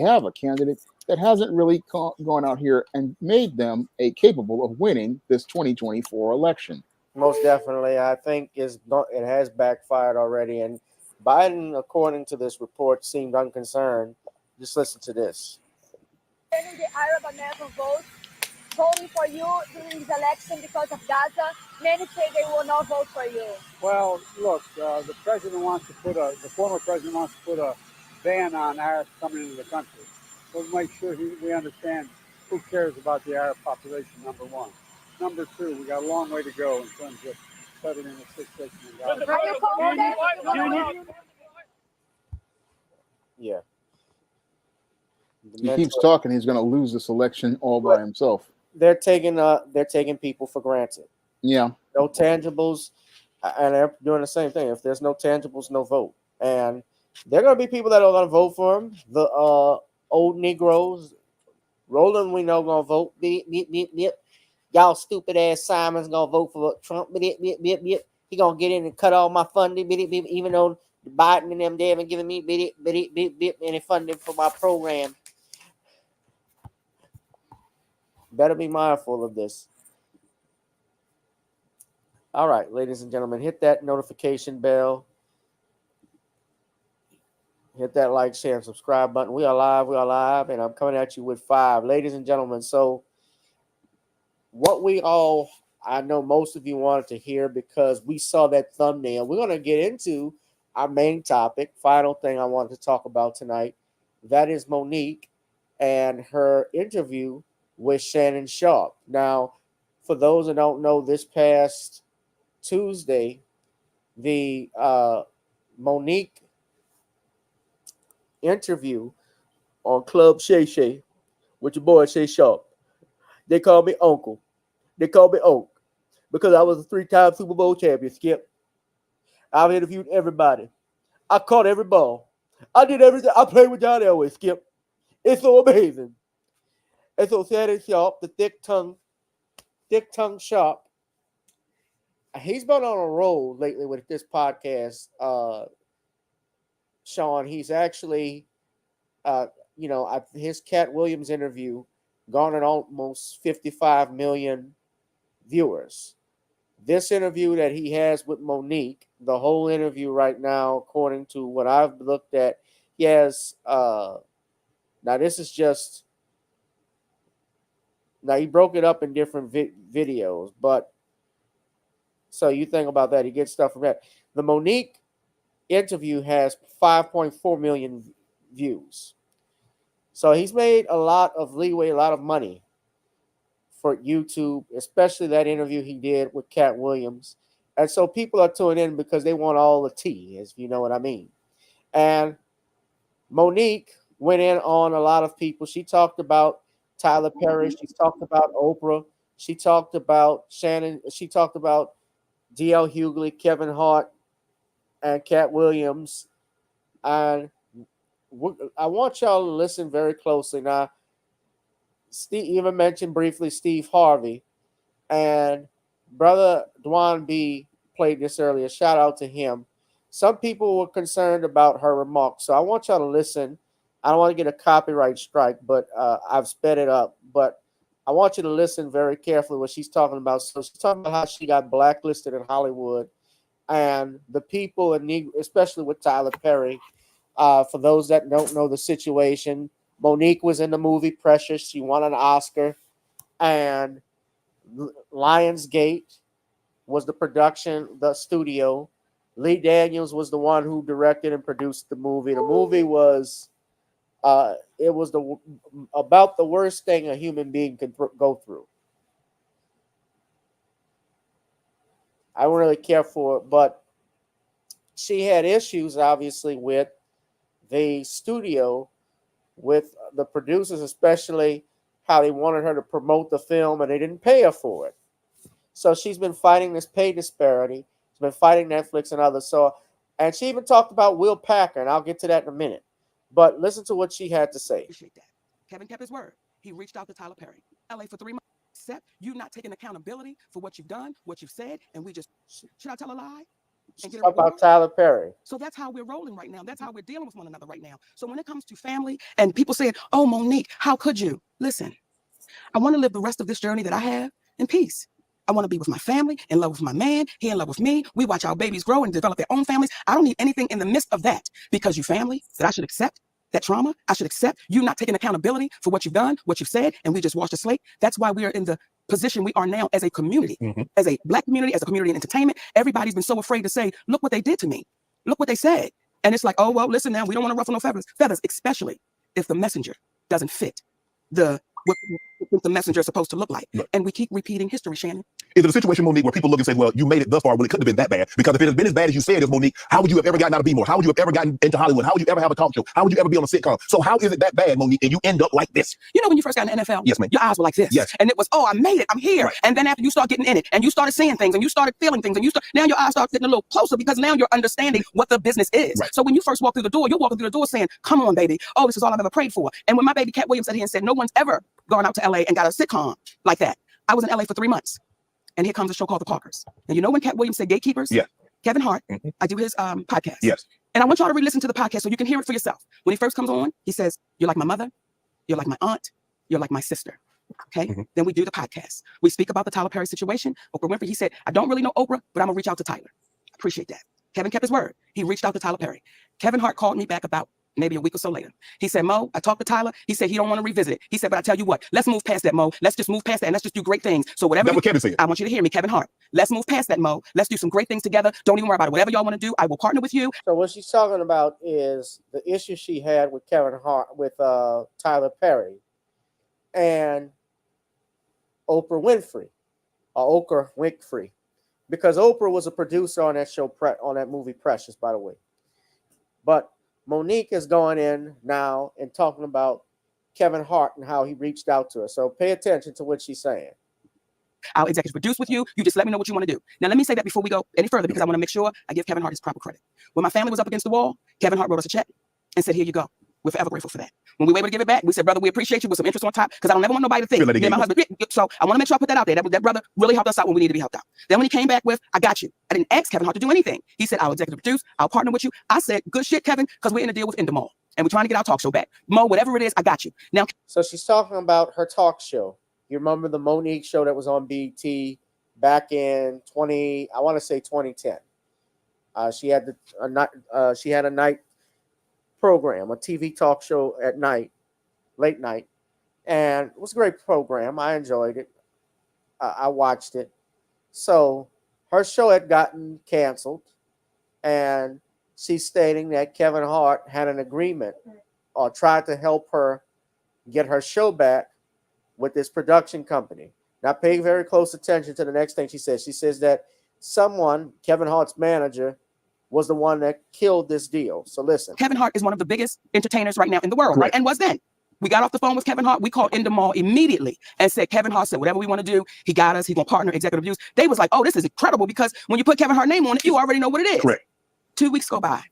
have a candidate that hasn't really gone out here and made them capable of winning this 2024 election. Most definitely. I think it has backfired already. And Biden, according to this report, seemed unconcerned. Just listen to this. The Arab American vote voting for you during this election because of Gaza, many say they will not vote for you. Well, look, the president wants to the former president wants to put a ban on Arabs coming into the country. We'll make sure we understand who cares about the Arab population, number one. Number two, we got a long way to go in terms of settling the situation in Gaza. Yeah. He keeps talking, he's going to lose this election all by himself. They're taking people for granted. Yeah. No tangibles, and they're doing the same thing. If there's no tangibles, no vote. And there are going to be people that are going to vote for him. The old Negroes, Roland, we know, going to vote. Y'all stupid ass Simon's going to vote for Trump. He going to get in and cut all my funding, even though Biden and them, they haven't given me any funding for my program. Better be mindful of this. All right, ladies and gentlemen, hit that notification bell. Hit that like, share, and subscribe button. We are live, and I'm coming at you with 5. Ladies and gentlemen, so I know most of you wanted to hear because we saw that thumbnail. We're going to get into our main topic, final thing I wanted to talk about tonight. That is Monique and her interview with Shannon Sharpe. Now, for those that don't know, this past Tuesday, the Monique interview on Club Shay Shay with your boy Shay Sharpe. They call me Uncle. They call me Uncle because I was a 3-time Super Bowl champion, Skip. I've interviewed everybody. I caught every ball. I did everything. I played with John Elway, Skip. It's so amazing. And so Shannon Sharpe, the thick tongue Sharpe, he's been on a roll lately with this podcast, Shawn. He's actually, his Cat Williams interview garnered almost 55 million viewers. this interview that he has with Monique, the whole interview right now, according to what I've looked at, he has, now this is just, now he broke it up in different videos, but so you think about that, he gets stuff from that. The Monique interview has 5.4 million views. So he's made a lot of leeway, a lot of money for YouTube, especially that interview he did with Cat Williams. And so people are tuning in because they want all the tea, if you know what I mean. And Monique went in on a lot of people. She talked about Tyler Perry. She talked about Oprah. She talked about Shannon. She talked about D.L. Hughley, Kevin Hart, and Cat Williams. And I want y'all to listen very closely. Now, Steve even mentioned briefly Steve Harvey, and Brother Dwan B played this earlier. Shout out to him. Some people were concerned about her remarks, so I want y'all to listen. I don't want to get a copyright strike, but I've sped it up. But I want you to listen very carefully what she's talking about. So she's talking about how she got blacklisted in Hollywood, and the people, especially with Tyler Perry. For those that don't know the situation, Monique was in the movie Precious. She won an Oscar, and Lionsgate was the production, the studio. Lee Daniels was the one who directed and produced the movie. The movie was, it was about the worst thing a human being could go through. I don't really care for it, but she had issues, obviously, with the studio, with the producers, especially how they wanted her to promote the film and they didn't pay her for it. So she's been fighting this pay disparity. She's been fighting Netflix and others. So, and she even talked about Will Packer, and I'll get to that in a minute. But listen to what she had to say. Appreciate that. Kevin kept his word. He reached out to Tyler Perry. LA for 3 months. Except you not taking accountability for what you've done, what you've said, and we just, should I tell a lie? She's talking about Tyler Perry. So that's how we're rolling right now. That's how we're dealing with one another right now. So when it comes to family and people saying, oh, Monique, how could you? Listen, I want to live the rest of this journey that I have in peace. I want to be with my family, in love with my man, he in love with me. We watch our babies grow and develop their own families. I don't need anything in the midst of that because you family that I should accept that trauma. I should accept you not taking accountability for what you've done, what you've said, and we just washed the slate. That's why we are in the position we are now as a community, as a Black community, as a community in entertainment. Everybody's been so afraid to say, look what they did to me. Look what they said. And it's like, oh, well, listen now, we don't want to ruffle no feathers, especially if the messenger doesn't fit what the messenger is supposed to look like. Look. And we keep repeating history, Shannon. Is it a situation, Monique, where people look and say, well, you made it thus far, well, it couldn't have been that bad? Because if it had been as bad as you said, Monique, how would you have ever gotten out of B-more? How would you have ever gotten into Hollywood? How would you ever have a talk show? How would you ever be on a sitcom? So how is it that bad, Monique, and you end up like this? You know, when you first got in the NFL, yes, ma'am, your eyes were like this. Yes. And it was, oh, I made it. I'm here. Right. And then after you start getting in it and you started seeing things and you started feeling things and now your eyes start getting a little closer because now you're understanding what the business is. Right. So when you first walk through the door, you're walking through the door saying, come on, baby. Oh, this is all I've ever prayed for. And when my baby Cat Williams sat here and said, no one's ever gone out to LA and got a sitcom like that. I was in LA for 3 months. And here comes a show called The Parkers. And you know when Cat Williams said gatekeepers? Yeah. Kevin Hart, I do his podcast. Yes. And I want y'all to re-listen to the podcast so you can hear it for yourself. When he first comes on, he says, you're like my mother, you're like my aunt, you're like my sister. Okay. Then we do the podcast. We speak about the Tyler Perry situation. Oprah Winfrey, he said, I don't really know Oprah, but I'm gonna reach out to Tyler. Appreciate that. Kevin kept his word. He reached out to Tyler Perry. Kevin Hart called me back about maybe a week or so later. He said, Mo, I talked to Tyler. He said he don't want to revisit it. He said, but I tell you what, let's move past that, Mo. Let's just move past that and let's just do great things. So whatever. That's what Kevin said. I want you to hear me, Kevin Hart. Let's move past that, Mo. Let's do some great things together. Don't even worry about it. Whatever y'all want to do, I will partner with you. So what she's talking about is the issue she had with Kevin Hart, with Tyler Perry and Oprah Winfrey, or Oprah Winfrey, because Oprah was a producer on that show, on that movie Precious, by the way. But Monique is going in now and talking about Kevin Hart and how he reached out to her. So pay attention to what she's saying. I'll executive produce with you. You just let me know what you want to do. Now, let me say that before we go any further, because I want to make sure I give Kevin Hart his proper credit. When my family was up against the wall, Kevin Hart wrote us a check and said, here you go. We're forever grateful for that. When we were able to give it back, we said, brother, we appreciate you with some interest on top, because I don't ever want nobody to think. Me and my husband. So I want to make sure I put that out there. That brother really helped us out when we needed to be helped out. Then when he came back with, I got you. I didn't ask Kevin Hart to do anything. He said, I'll executive produce. I'll partner with you. I said, good shit, Kevin, because we're in a deal with Endemol. And we're trying to get our talk show back. Mo, whatever it is, I got you. Now, so she's talking about her talk show. You remember the Monique show that was on BET back in 2010. She had a night program, a TV talk show at night, late night, and it was a great program. I enjoyed it. I watched it. So her show had gotten canceled, and she's stating that Kevin Hart had an agreement or tried to help her get her show back with this production company. Now, pay very close attention to the next thing she says. She says that someone, Kevin Hart's manager, was the one that killed this deal. So listen. Kevin Hart is one of the biggest entertainers right now in the world, right? And was then. We got off the phone with Kevin Hart. We called Endemol immediately and said, Kevin Hart said, whatever we want to do, he got us. He's going to partner executive use. They was like, oh, this is incredible, because when you put Kevin Hart's name on it, you already know what it is. Correct. 2 weeks go by.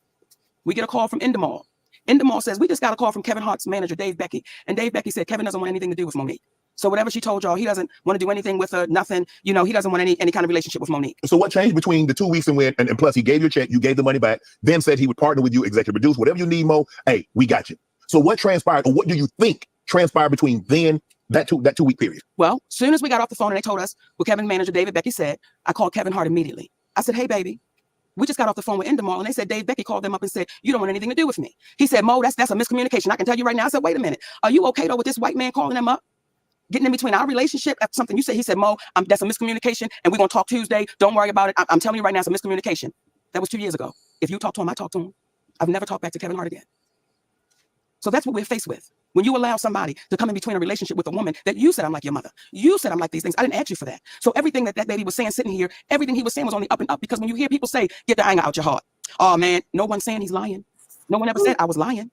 We get a call from Endemol. Endemol says, we just got a call from Kevin Hart's manager, Dave Becky. And Dave Becky said, Kevin doesn't want anything to do with Monique. So whatever she told y'all, he doesn't want to do anything with her, nothing. You know, he doesn't want any kind of relationship with Monique. So what changed between the 2 weeks and plus he gave you a check, you gave the money back, then said he would partner with you, executive produce, whatever you need, Mo, hey, we got you. So what transpired, or what do you think transpired between then, that 2 week period? Well, as soon as we got off the phone and they told us what Kevin's manager, David Becky, said, I called Kevin Hart immediately. I said, hey, baby, we just got off the phone with Endemol, and they said Dave Becky called them up and said, you don't want anything to do with me. He said, Mo, that's a miscommunication. I can tell you right now. I said, wait a minute. Are you okay, though, with this white man calling them up? Getting in between our relationship, that's something you said. He said, Mo, that's a miscommunication, and we're going to talk Tuesday. Don't worry about it. I'm telling you right now, it's a miscommunication. That was 2 years ago. If you talk to him, I talk to him. I've never talked back to Kevin Hart again. So that's what we're faced with. When you allow somebody to come in between a relationship with a woman that you said, I'm like your mother. You said I'm like these things. I didn't ask you for that. So everything that lady was saying sitting here, everything he was saying was on the up and up, because when you hear people say, get the anger out your heart. Oh, man, no one's saying he's lying. No one ever said I was lying.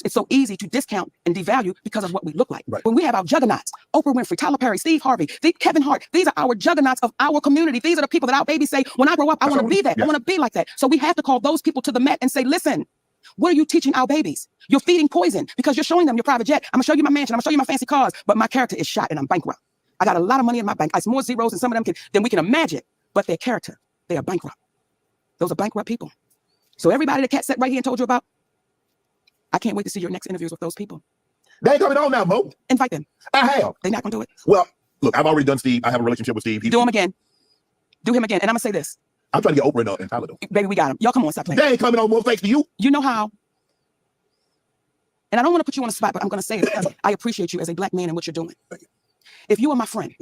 It's so easy to discount and devalue because of what we look like. Right. When we have our juggernauts, Oprah Winfrey, Tyler Perry, Steve Harvey, Kevin Hart, these are our juggernauts of our community. These are the people that our babies say, when I grow up, I want to be that. Yeah. I want to be like that. So we have to call those people to the mat and say, listen, what are you teaching our babies? You're feeding poison because you're showing them your private jet. I'm going to show you my mansion. I'm going to show you my fancy cars, but my character is shot and I'm bankrupt. I got a lot of money in my bank. It's more zeros than some of them than we can imagine, but their character, they are bankrupt. Those are bankrupt people. So everybody that Kat sat right here and told you about, I can't wait to see your next interviews with those people. They ain't coming on now, Mo. Invite them. I have. They're not going to do it. Well, look, I've already done Steve. I have a relationship with Steve. Do him again. Do him again. And I'm going to say this. I'm trying to get Oprah and Tyler. Baby, we got him. Y'all come on, stop playing. They ain't coming on, Mo, thanks to you. You know how. And I don't want to put you on the spot, but I'm going to say it because I appreciate you as a black man and what you're doing. Thank you. If you are my friend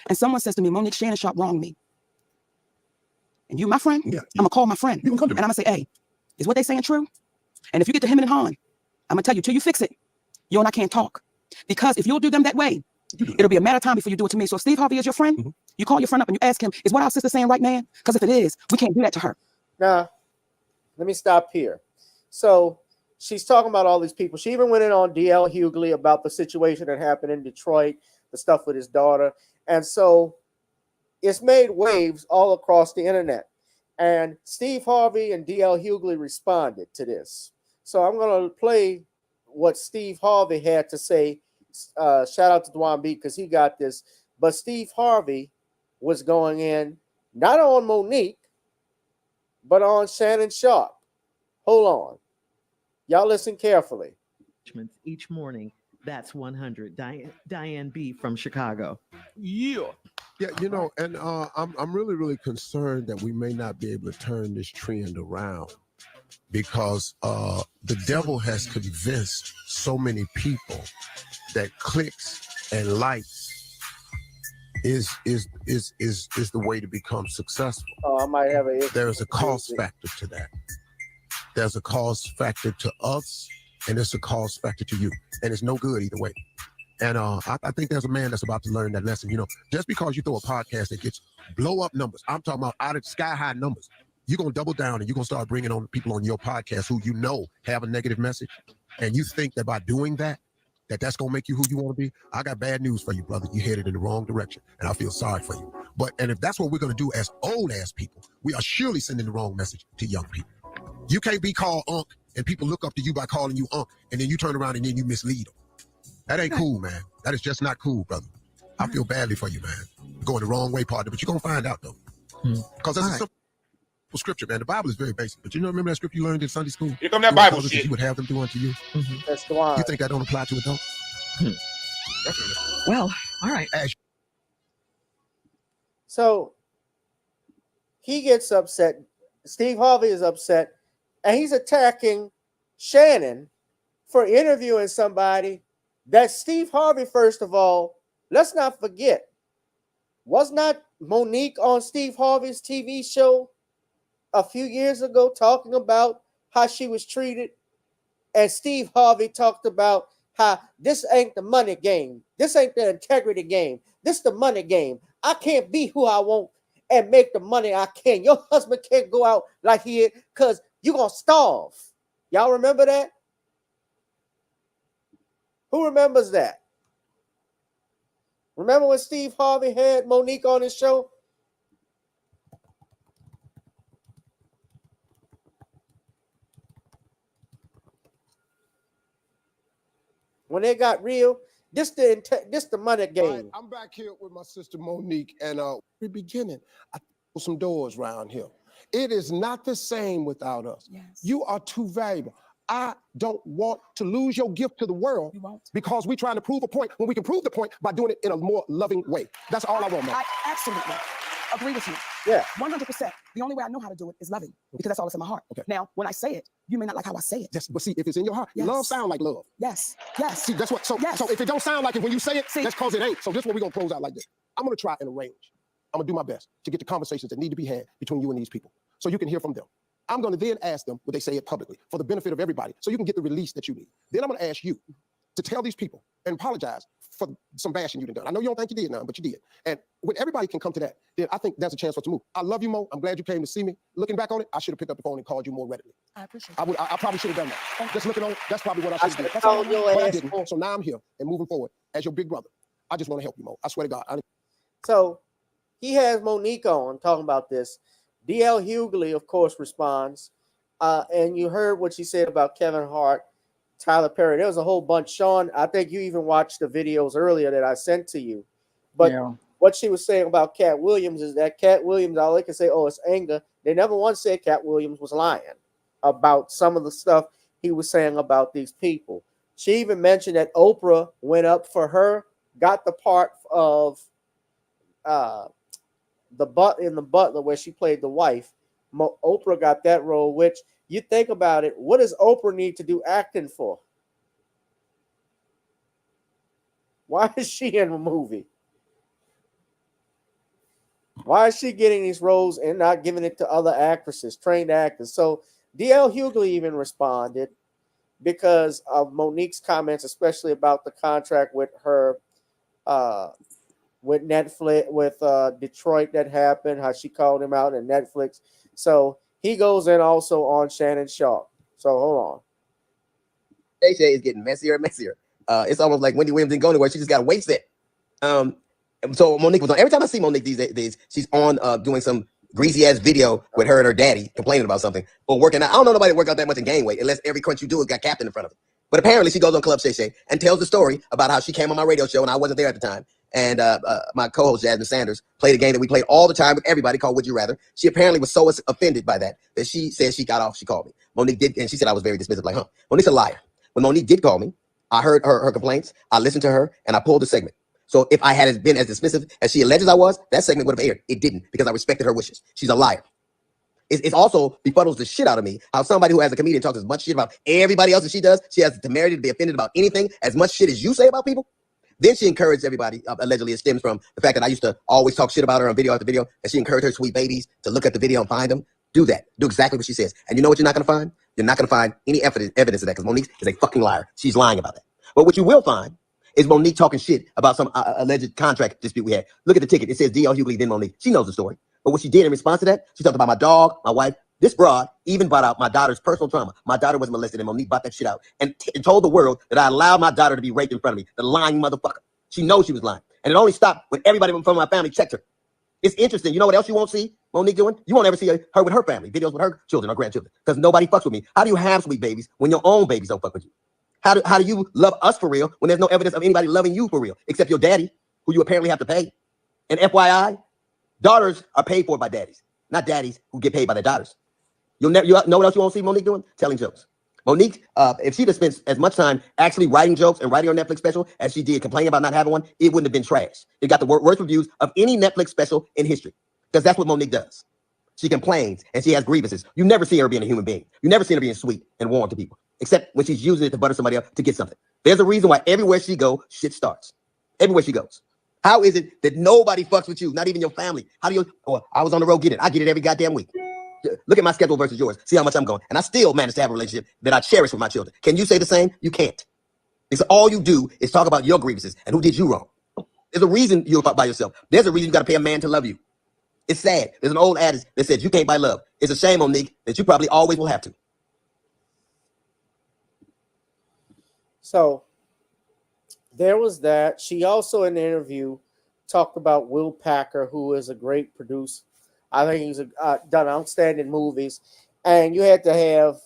and someone says to me, Monique, Shannon Sharp wronged me, and you my friend, I'm going to call my friend. And I'm going to say, hey, is what they saying true? And if you get to him and Han, I'm going to tell you, till you fix it, you and I can't talk. Because if you'll do them that way, it'll be a matter of time before you do it to me. So if Steve Harvey is your friend, you call your friend up and you ask him, is what our sister saying right, man? Because if it is, we can't do that to her. Now, let me stop here. So she's talking about all these people. She even went in on DL Hughley about the situation that happened in Detroit, the stuff with his daughter. And so it's made waves all across the internet. And Steve Harvey and DL Hughley responded to this. So I'm going to play what Steve Harvey had to say. Shout out to Dwan B because he got this. But Steve Harvey was going in not on Monique, but on Shannon Sharp. Hold on. Y'all listen carefully. Each morning, that's 100. Diane B from Chicago. Yeah, you know, and I'm really, really concerned that we may not be able to turn this trend around because the devil has convinced so many people that clicks and likes is the way to become successful. Oh, I might have a. There is a cost factor to that. There's a cost factor to us, and it's a cost factor to you, and it's no good either way. And I think there's a man that's about to learn that lesson. You know, just because you throw a podcast that gets blow up numbers, I'm talking about out of sky high numbers, you're gonna double down and you're gonna start bringing on people on your podcast who you know have a negative message, and you think that by doing that, that's gonna make you who you want to be. I got bad news for you, brother. You headed in the wrong direction, and I feel sorry for you. And if that's what we're gonna do as old ass people, we are surely sending the wrong message to young people. You can't be called Unc and people look up to you by calling you Unc, and then you turn around and then you mislead them. That ain't cool, man. That is just not cool, brother. I feel badly for you, man. You're going the wrong way, partner, but you're going to find out, though. Because that's a simple scripture, man. The Bible is very basic, but you know, remember that scripture you learned in Sunday school? Here come that Bible shit. You would have them do unto you. That's the one. You think that don't apply to adults? Well, all right. So he gets upset. Steve Harvey is upset, and he's attacking Shannon for interviewing somebody that Steve Harvey, first of all, let's not forget, was not Monique on Steve Harvey's TV show a few years ago talking about how she was treated? And Steve Harvey talked about how this ain't the money game. This ain't the integrity game. This the money game. I can't be who I want and make the money I can. Your husband can't go out like he is because you're going to starve. Y'all remember that? Who remembers that? Remember when Steve Harvey had Monique on his show? When they got real, this the money game. Right, I'm back here with my sister Monique, and we're beginning. I opened some doors around here. It is not the same without us. Yes. You are too valuable. I don't want to lose your gift to the world because we're trying to prove a point when we can prove the point by doing it in a more loving way. That's all I want, man. I absolutely agree with you. Yeah. 100%. The only way I know how to do it is loving because that's all that's in my heart. Okay. Now, when I say it, you may not like how I say it. Yes, but see, if it's in your heart, Yes. love sound like love. Yes. Yes. See, that's what. So, Yes. so if it don't sound like it when you say it, that's because it ain't. So this is what we're gonna close out like this. I'm gonna try and arrange. I'm gonna do my best to get the conversations that need to be had between you and these people, so you can hear from them. I'm going to then ask them, would they say it publicly for the benefit of everybody, so you can get the release that you need. Then I'm going to ask you to tell these people and apologize for some bashing you done. I know you don't think you did none, but you did. And when everybody can come to that, then I think there's a chance for us to move. I love you, Mo. I'm glad you came to see me. Looking back on it, I should have picked up the phone and called you more readily. I appreciate it. I probably should have done that. Just looking on it, that's probably what I should have done. called your But I ass. didn't. So now I'm here and moving forward as your big brother. I just want to help you, Mo. I swear to God. So he has Monique on talking about this. DL Hughley, of course, responds. And you heard what she said about Kevin Hart, Tyler Perry. There was a whole bunch. Shawn, I think you even watched the videos earlier that I sent to you. But what she was saying about Cat Williams is that Cat Williams, all they can say, oh, it's anger. They never once said Cat Williams was lying about some of the stuff he was saying about these people. She even mentioned that Oprah went up for her, got the part of the Butler where she played the wife. Oprah got that role, which you think about it, what does Oprah need to do acting for? Why is she in a movie? Why is she getting these roles and not giving it to other actresses, trained actors? So DL Hughley even responded because of Monique's comments, especially about the contract with her, with Netflix, with Detroit that happened, how she called him out in Netflix. So he goes in also on Shannon Sharp. So hold on. Shay Shay is getting messier and messier. It's almost like Wendy Williams didn't go anywhere. She just got a weight set. So Monique was on. Every time I see Monique these days, she's on doing some greasy ass video with her and her daddy complaining about something or working out. I don't know nobody that work out that much and gain weight unless every crunch you do has got Captain in front of it. But apparently she goes on Club Shay Shay and tells the story about how she came on my radio show and I wasn't there at the time. And my co-host Jasmine Sanders played a game that we played all the time with everybody called Would You Rather. She apparently was so offended by that she said she got off. She called me. Monique did, and she said I was very dismissive. Like, Monique's a liar. When Monique did call me, I heard her complaints. I listened to her, and I pulled the segment. So if I had been as dismissive as she alleges I was, that segment would have aired. It didn't because I respected her wishes. She's a liar. It also befuddles the shit out of me how somebody who has a comedian talks as much shit about everybody else as she does. She has the temerity to be offended about anything, as much shit as you say about people. Then she encouraged everybody, allegedly it stems from the fact that I used to always talk shit about her on video after video, and she encouraged her sweet babies to look at the video and find them. Do that. Do exactly what she says. And you know what you're not going to find? You're not going to find any evidence of that because Monique is a fucking liar. She's lying about that. But what you will find is Monique talking shit about some alleged contract dispute we had. Look at the ticket. It says DL Hughley, then Monique. She knows the story. But what she did in response to that, she talked about my dog, my wife. This broad even brought out my daughter's personal trauma. My daughter was molested, and Monique brought that shit out and told the world that I allowed my daughter to be raped in front of me. The lying motherfucker. She knows she was lying. And it only stopped when everybody from my family checked her. It's interesting. You know what else you won't see Monique doing? You won't ever see her with her family, videos with her children or grandchildren, because nobody fucks with me. How do you have sweet babies when your own babies don't fuck with you? How do you love us for real when there's no evidence of anybody loving you for real, except your daddy, who you apparently have to pay? And FYI, daughters are paid for by daddies, not daddies who get paid by their daughters. You know what else you won't see Monique doing? Telling jokes. Monique, if she'd have spent as much time actually writing jokes and writing her Netflix special as she did complaining about not having one, it wouldn't have been trash. It got the worst reviews of any Netflix special in history, because that's what Monique does. She complains and she has grievances. You never see her being a human being. You never see her being sweet and warm to people, except when she's using it to butter somebody up to get something. There's a reason why everywhere she goes, shit starts. Everywhere she goes. How is it that nobody fucks with you, not even your family? How do you, oh, I was on the road, get it. I get it every goddamn week. Look at my schedule versus yours. See how much I'm going. And I still manage to have a relationship that I cherish with my children. Can you say the same? You can't. Because all you do is talk about your grievances and who did you wrong. There's a reason you're by yourself. There's a reason you got to pay a man to love you. It's sad. There's an old adage that says you can't buy love. It's a shame, Monique, that you probably always will have to. So there was that. She also in the interview talked about Will Packer, who is a great producer. I think he's done outstanding movies. And you had to have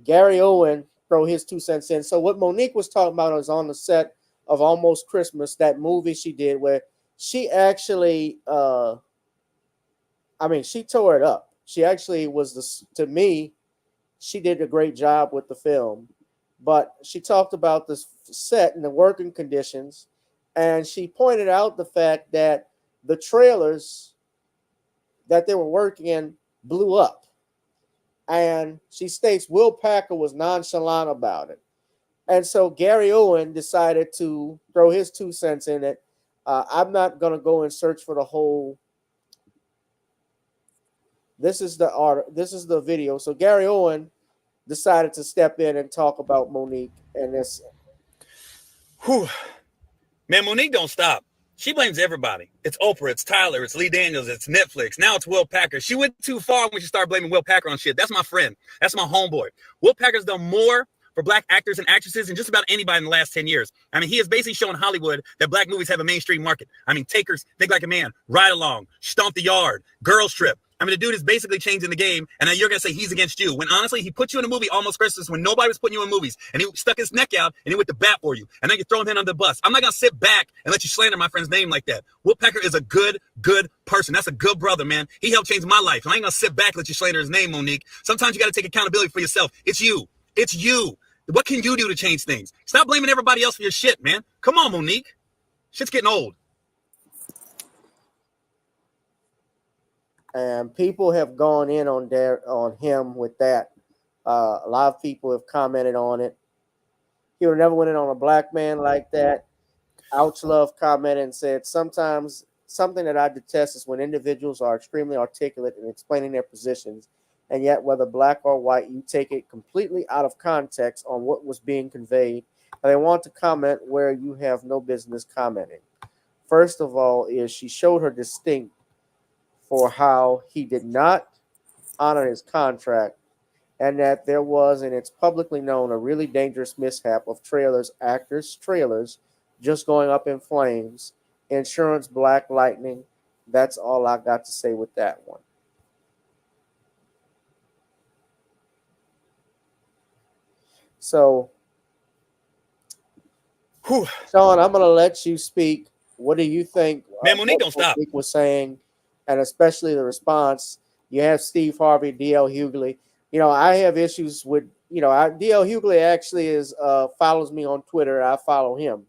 Gary Owen throw his 2 cents in. So what Monique was talking about was on the set of Almost Christmas, that movie she did where she actually, she tore it up. She actually was, to me, she did a great job with the film. But she talked about the set and the working conditions. And she pointed out the fact that the trailers that they were working in blew up. And she states Will Packer was nonchalant about it. And so Gary Owen decided to throw his 2 cents in it. I'm not going to go and search for the whole. This is the art. This is the video. So Gary Owen decided to step in and talk about Monique and this. Whew. Man, Monique don't stop. She blames everybody. It's Oprah, it's Tyler, it's Lee Daniels, it's Netflix. Now it's Will Packer. She went too far when she started blaming Will Packer on shit. That's my friend. That's my homeboy. Will Packer's done more for black actors and actresses than just about anybody in the last 10 years. I mean, he has basically shown Hollywood that black movies have a mainstream market. I mean, Takers, Think Like a Man, Ride Along, Stomp the Yard, Girls Trip. I mean, the dude is basically changing the game, and now you're going to say he's against you. When honestly, he put you in a movie Almost Christmas when nobody was putting you in movies, and he stuck his neck out, and he went to bat for you. And then you throw him in under the bus. I'm not going to sit back and let you slander my friend's name like that. Will Packer is a good person. That's a good brother, man. He helped change my life. And I ain't going to sit back and let you slander his name, Monique. Sometimes you got to take accountability for yourself. It's you. It's you. What can you do to change things? Stop blaming everybody else for your shit, man. Come on, Monique. Shit's getting old. And people have gone in on him with that. A lot of people have commented on it. He would never went in on a black man like that. Ouch Love commented and said, sometimes something that I detest is when individuals are extremely articulate in explaining their positions, and yet whether black or white, you take it completely out of context on what was being conveyed, and they want to comment where you have no business commenting. First of all, is she showed her distinct for how he did not honor his contract, and that there was, and it's publicly known, a really dangerous mishap of actors' trailers just going up in flames. Insurance, Black Lightning. That's all I got to say with that one. So, Shawn, I'm going to let you speak. What do you think? Man, Monique don't stop. Monique was saying, and especially the response. You have Steve Harvey, D.L. Hughley. You know, I have issues with, D.L. Hughley actually follows me on Twitter. I follow him.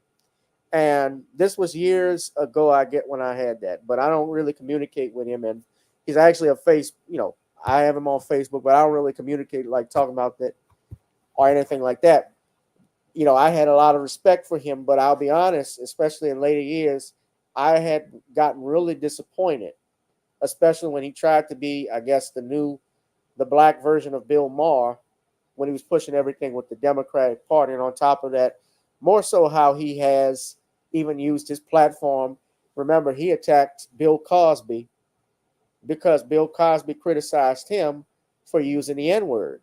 And this was years ago, when I had that. But I don't really communicate with him. And he's actually I have him on Facebook, but I don't really communicate like talking about that or anything like that. I had a lot of respect for him, but I'll be honest, especially in later years, I had gotten really disappointed, especially when he tried to be, I guess, the black version of Bill Maher when he was pushing everything with the Democratic Party. And on top of that, more so how he has even used his platform. Remember, he attacked Bill Cosby because Bill Cosby criticized him for using the N-word.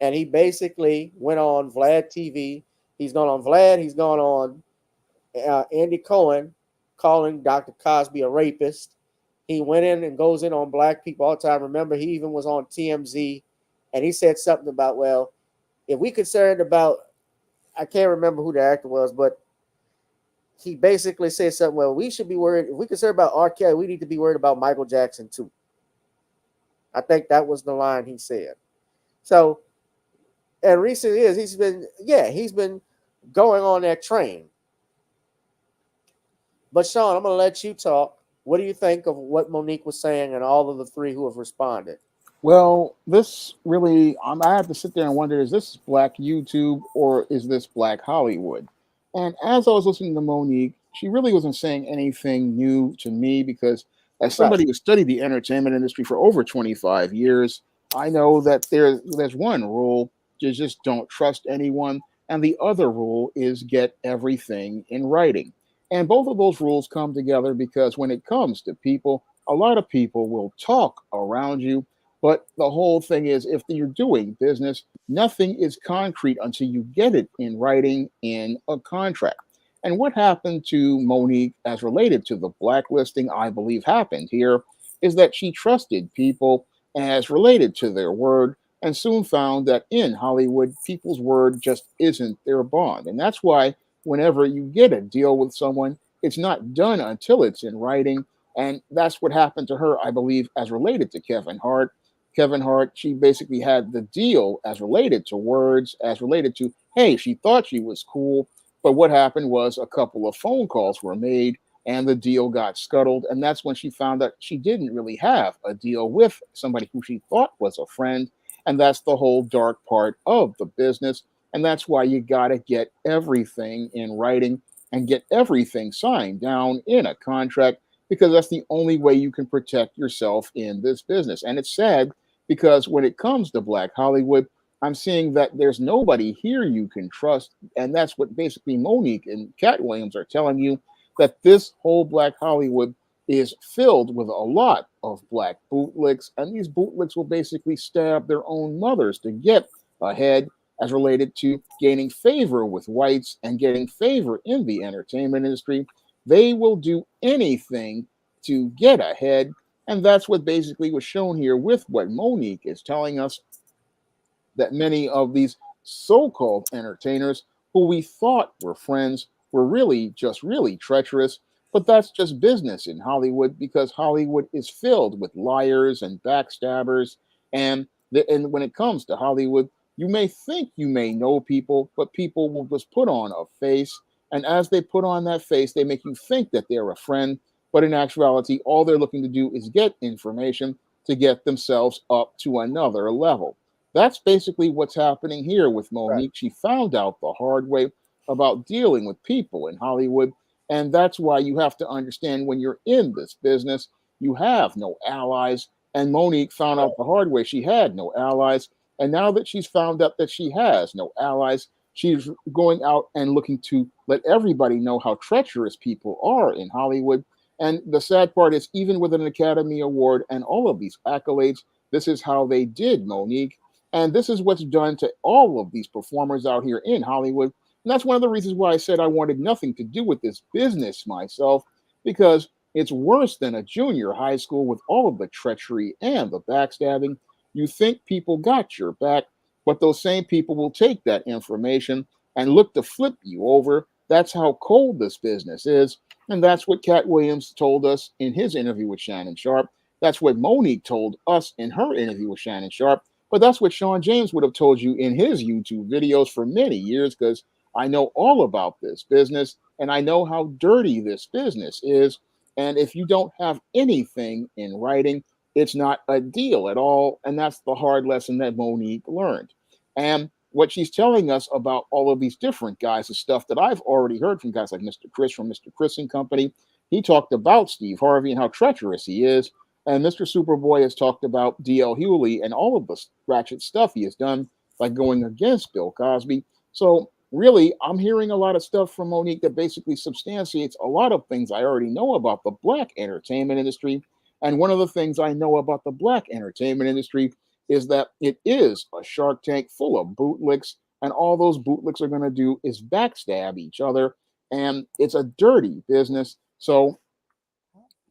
And he basically went on Vlad TV. He's gone on Vlad. He's gone on Andy Cohen, calling Dr. Cosby a rapist. He went in and goes in on black people all the time. Remember, he even was on TMZ, and he said something about, well, if we concerned about, I can't remember who the actor was, but he basically said something, well, we should be worried. If we concerned about R. Kelly, we need to be worried about Michael Jackson too. I think that was the line he said. So And recent years, he's been going on that train. But Shawn, I'm going to let you talk. What do you think of what Mo'Nique was saying and all of the three who have responded? Well, this really, I have to sit there and wonder, is this Black YouTube or is this Black Hollywood? And as I was listening to Mo'Nique, she really wasn't saying anything new to me because as somebody who studied the entertainment industry for over 25 years, I know that there's one rule, you just don't trust anyone. And the other rule is get everything in writing. And both of those rules come together because when it comes to people, a lot of people will talk around you. But the whole thing is, if you're doing business, nothing is concrete until you get it in writing in a contract. And what happened to Mo'Nique as related to the blacklisting, I believe happened here, is that she trusted people as related to their word and soon found that in Hollywood, people's word just isn't their bond. And that's why whenever you get a deal with someone, it's not done until it's in writing. And that's what happened to her, I believe, as related to Kevin Hart. Kevin Hart, she basically had the deal as related to words, as related to, hey, she thought she was cool. But what happened was a couple of phone calls were made and the deal got scuttled. And that's when she found out she didn't really have a deal with somebody who she thought was a friend. And that's the whole dark part of the business. And that's why you got to get everything in writing and get everything signed down in a contract, because that's the only way you can protect yourself in this business. And it's sad because when it comes to Black Hollywood, I'm seeing that there's nobody here you can trust. And that's what basically Mo'Nique and Cat Williams are telling you, that this whole Black Hollywood is filled with a lot of black bootlicks. And these bootlicks will basically stab their own mothers to get ahead as related to gaining favor with whites and getting favor in the entertainment industry. They will do anything to get ahead. And that's what basically was shown here with what Mo'Nique is telling us, that many of these so-called entertainers who we thought were friends were really just really treacherous. But that's just business in Hollywood, because Hollywood is filled with liars and backstabbers. And when it comes to Hollywood, you may think you may know people, but people will just put on a face. And as they put on that face, they make you think that they're a friend. But in actuality, all they're looking to do is get information to get themselves up to another level. That's basically what's happening here with Mo'Nique. Right. She found out the hard way about dealing with people in Hollywood. And that's why you have to understand, when you're in this business, you have no allies. And Mo'Nique found out the hard way she had no allies. And now that she's found out that she has no allies, she's going out and looking to let everybody know how treacherous people are in Hollywood. And the sad part is, even with an Academy Award and all of these accolades, this is how they did Mo'Nique. And this is what's done to all of these performers out here in Hollywood. And that's one of the reasons why I said I wanted nothing to do with this business myself, because it's worse than a junior high school with all of the treachery and the backstabbing. You think people got your back, but those same people will take that information and look to flip you over. That's how cold this business is. And that's what Cat Williams told us in his interview with Shannon Sharpe. That's what Mo'Nique told us in her interview with Shannon Sharpe. But that's what Sean James would have told you in his YouTube videos for many years, because I know all about this business and I know how dirty this business is. And if you don't have anything in writing, it's not a deal at all. And that's the hard lesson that Mo'Nique learned. And what she's telling us about all of these different guys is stuff that I've already heard from guys like Mr. Chris from Mr. Chris and Company. He talked about Steve Harvey and how treacherous he is. And Mr. Superboy has talked about D.L. Hughley and all of the ratchet stuff he has done, like going against Bill Cosby. So really, I'm hearing a lot of stuff from Mo'Nique that basically substantiates a lot of things I already know about the black entertainment industry. And one of the things I know about the black entertainment industry is that it is a shark tank full of bootlicks, and all those bootlicks are going to do is backstab each other. And it's a dirty business. So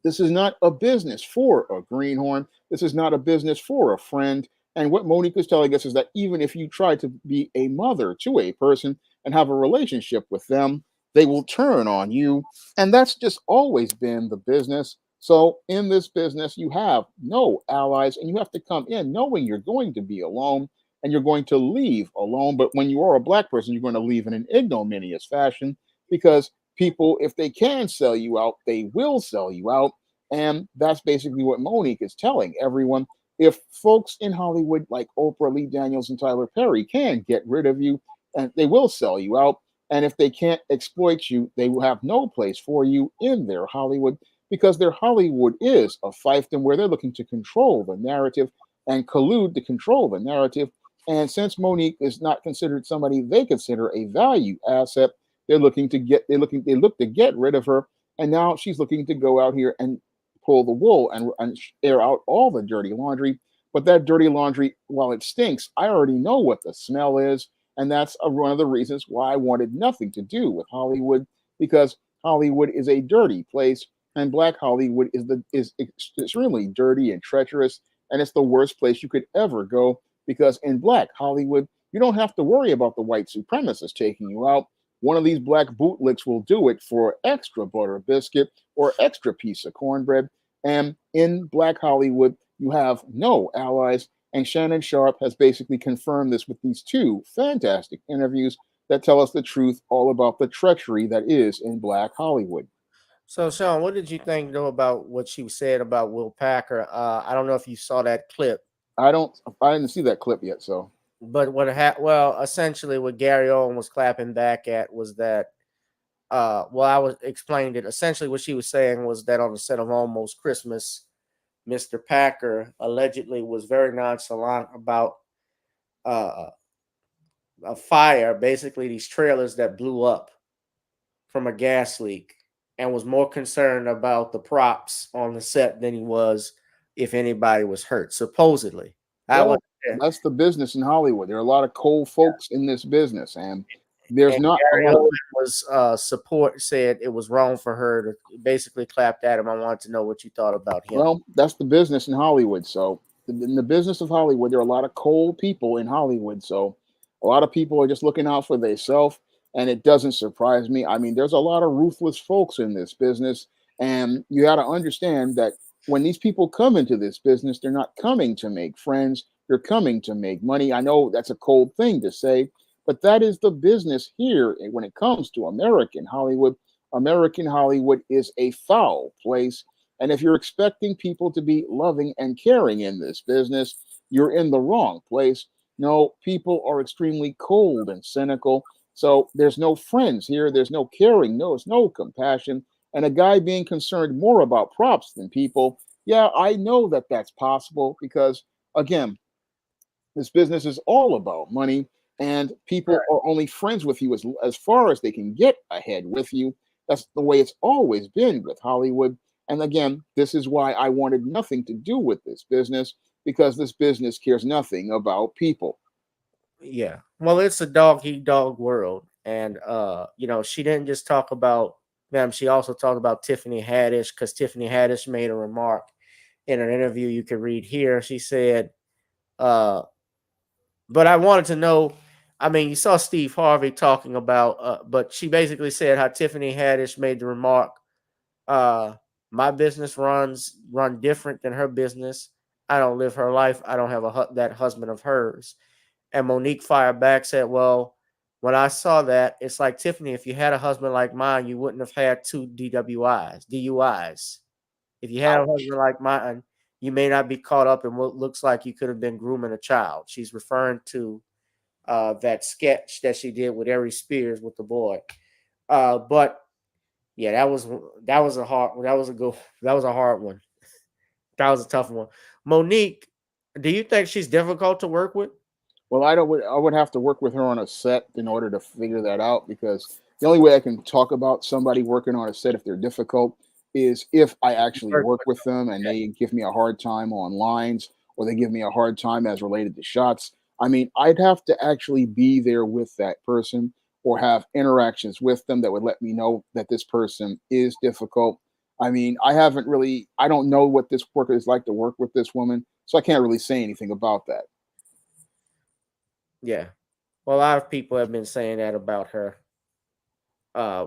this is not a business for a greenhorn. This is not a business for a friend. And what Mo'Nique is telling us is that even if you try to be a mother to a person and have a relationship with them, they will turn on you. And that's just always been the business. So in this business, you have no allies, and you have to come in knowing you're going to be alone. and you're going to leave alone. But when you are a black person, you're going to leave in an ignominious fashion because people, if they can sell you out, they will sell you out. And that's basically what Mo'Nique is telling everyone. If folks in Hollywood like Oprah, Lee Daniels, and Tyler Perry can get rid of you, and they will sell you out. And if they can't exploit you, they will have no place for you in their Hollywood, because their Hollywood is a fiefdom where they're looking to control the narrative and collude to control the narrative. And since Mo'Nique is not considered somebody they consider a value asset, they look to get rid of her. And now she's looking to go out here and pull the wool and air out all the dirty laundry. But that dirty laundry, while it stinks, I already know what the smell is. And that's one of the reasons why I wanted nothing to do with Hollywood, because Hollywood is a dirty place, and Black Hollywood is extremely dirty and treacherous, and it's the worst place you could ever go, because in Black Hollywood, you don't have to worry about the white supremacists taking you out. One of these black bootlicks will do it for extra butter biscuit or extra piece of cornbread. And in Black Hollywood, you have no allies. And Shannon Sharpe has basically confirmed this with these two fantastic interviews that tell us the truth all about the treachery that is in Black Hollywood. So, Shawn, what did you think, though, about what she said about Will Packer? I don't know if you saw that clip. I didn't see that clip yet, so. But essentially what Gary Owen was clapping back at was that, I was explaining it. Essentially what she was saying was that on the set of Almost Christmas, Mr. Packer allegedly was very nonchalant about a fire, basically these trailers that blew up from a gas leak, and was more concerned about the props on the set than he was if anybody was hurt, supposedly. That's the business in Hollywood. There are a lot of cold folks in this business, and there's not Gary a lot Owen was said it was wrong for her to basically clapped at him. I wanted to know what you thought about him. Well, that's the business in Hollywood. So in the business of Hollywood, there are a lot of cold people in Hollywood. So a lot of people are just looking out for themselves, and it doesn't surprise me. I mean, there's a lot of ruthless folks in this business, and you got to understand that when these people come into this business, they're not coming to make friends. They're coming to make money. I know that's a cold thing to say, but that is the business here when it comes to American Hollywood. American Hollywood is a foul place. And if you're expecting people to be loving and caring in this business, you're in the wrong place. No, people are extremely cold and cynical. So there's no friends here. There's no caring. There's no compassion. And a guy being concerned more about props than people. Yeah, I know that that's possible because, again, this business is all about money, and people are only friends with you as far as they can get ahead with you. That's the way it's always been with Hollywood. And again, this is why I wanted nothing to do with this business, because this business cares nothing about people. Yeah. Well, it's a dog eat dog world. And she didn't just talk about them, she also talked about Tiffany Haddish, because Tiffany Haddish made a remark in an interview you can read here. She said, but I wanted to know, I mean, you saw Steve Harvey talking about, but she basically said how Tiffany Haddish made the remark, my business run different than her business. I don't live her life. I don't have that husband of hers. And Mo'Nique fired back, said, well, when I saw that, it's like, Tiffany, if you had a husband like mine, you wouldn't have had 2 DUIs. If you had a husband like mine, you may not be caught up in what looks like you could have been grooming a child. She's referring to that sketch that she did with Ari Spears with the boy. But yeah, that was a hard one. That was a hard one. That was a tough one. Mo'Nique, do you think she's difficult to work with? Well, I would have to work with her on a set in order to figure that out, because the only way I can talk about somebody working on a set if they're difficult is if I actually work with them and they give me a hard time on lines, or they give me a hard time as related to shots. I mean, I'd have to actually be there with that person or have interactions with them that would let me know that this person is difficult. I mean, I don't know what this worker is like to work with this woman, so I can't really say anything about that. Yeah. Well, a lot of people have been saying that about her. Here's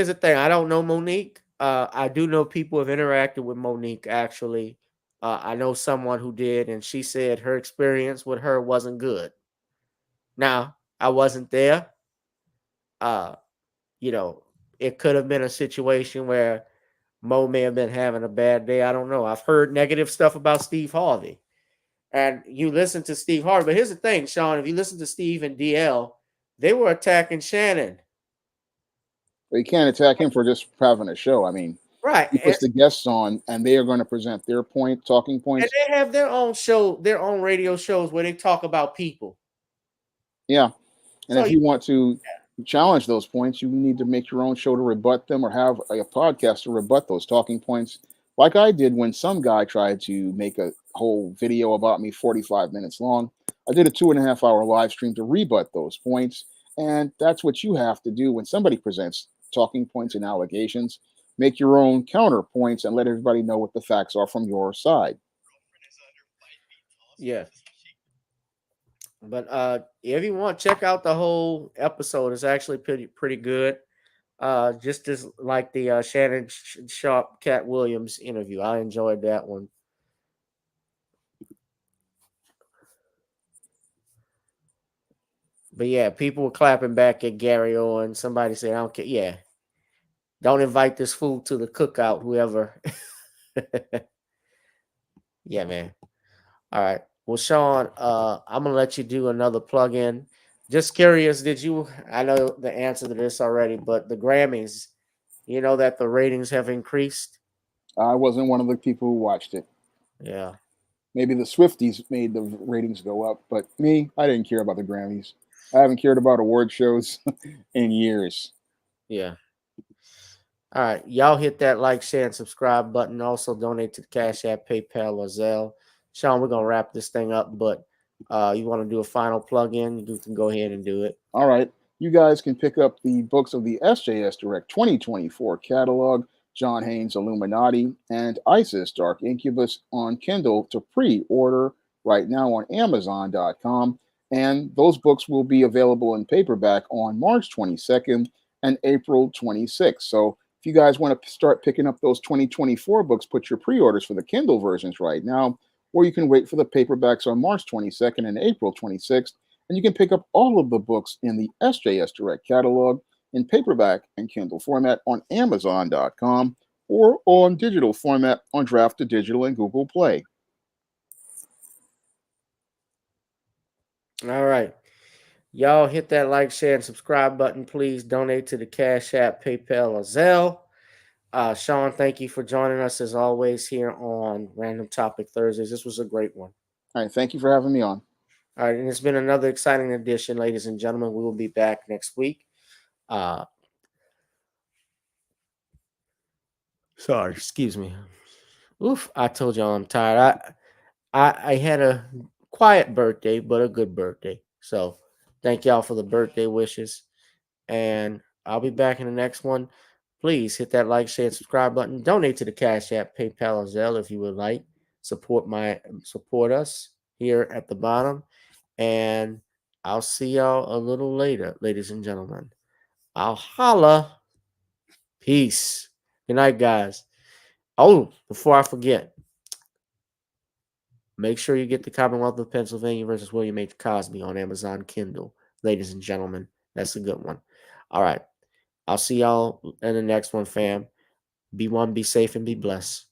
the thing. I don't know Mo'Nique. I do know people have interacted with Mo'Nique, actually. I know someone who did, and she said her experience with her wasn't good. Now, I wasn't there. You know, it could have been a situation where Mo may have been having a bad day. I don't know. I've heard negative stuff about Steve Harvey. And you listen to Steve Harvey. But here's the thing, Shawn, if you listen to Steve and DL, they were attacking Shannon. But you can't attack him for just having a show. I mean, Right. he puts the guests on, and they are going to present their talking And points. they have their own show, their own radio shows where they talk about people. Yeah. And So if you want to challenge those points, you need to make your own show to rebut them, or have a podcast to rebut those talking points. Like I did when some guy tried to make a whole video about me 45 minutes long. I did a 2.5-hour live stream to rebut those points. And that's what you have to do when somebody presents talking points and allegations. Make your own counterpoints and let everybody know what the facts are from your side. Yeah. But if you want, check out the whole episode. It's actually pretty good. Just as like the Shannon Sharp Cat Williams interview. I enjoyed that one. But yeah, people were clapping back at Gary Owen. Somebody said, I don't care. Yeah. Don't invite this fool to the cookout, whoever. Yeah, man. All right. Well, Shawn, I'm gonna let you do another plug-in. Just curious, I know the answer to this already, but the Grammys, you know that the ratings have increased? I wasn't one of the people who watched it. Yeah. Maybe the Swifties made the ratings go up, but me, I didn't care about the Grammys. I haven't cared about award shows in years. Yeah. All right. Y'all hit that like, share, and subscribe button. Also donate to the Cash App, PayPal, or Zelle. Shawn, we're gonna wrap this thing up, but you want to do a final plug-in, you can go ahead and do it. All right. You guys can pick up the books of the SJS Direct 2024 catalog, John Haynes' Illuminati, and ISIS Dark Incubus on Kindle to pre-order right now on Amazon.com. And those books will be available in paperback on March 22nd and April 26th. So if you guys want to start picking up those 2024 books, put your pre-orders for the Kindle versions right now, or you can wait for the paperbacks on March 22nd and April 26th. And you can pick up all of the books in the SJS Direct catalog in paperback and Kindle format on Amazon.com or on digital format on Draft to Digital and Google Play. All right. Y'all hit that like, share, and subscribe button. Please donate to the Cash App, PayPal, or Zelle. Shawn, thank you for joining us as always here on Random Topic Thursdays. This was a great one. All right. Thank you for having me on. All right. And it's been another exciting edition, ladies and gentlemen. We will be back next week. Sorry, excuse me. Oof, I told y'all I'm tired. I had a quiet birthday, but a good birthday. So thank y'all for the birthday wishes. And I'll be back in the next one. Please hit that like, share, and subscribe button. Donate to the Cash App, PayPal, or Zelle if you would like. Support us here at the bottom. And I'll see y'all a little later, ladies and gentlemen. I'll holla. Peace. Good night, guys. Oh, before I forget, make sure you get the Commonwealth of Pennsylvania versus William H. Cosby on Amazon Kindle, ladies and gentlemen. That's a good one. All right. I'll see y'all in the next one, fam. Be one, be safe, and be blessed.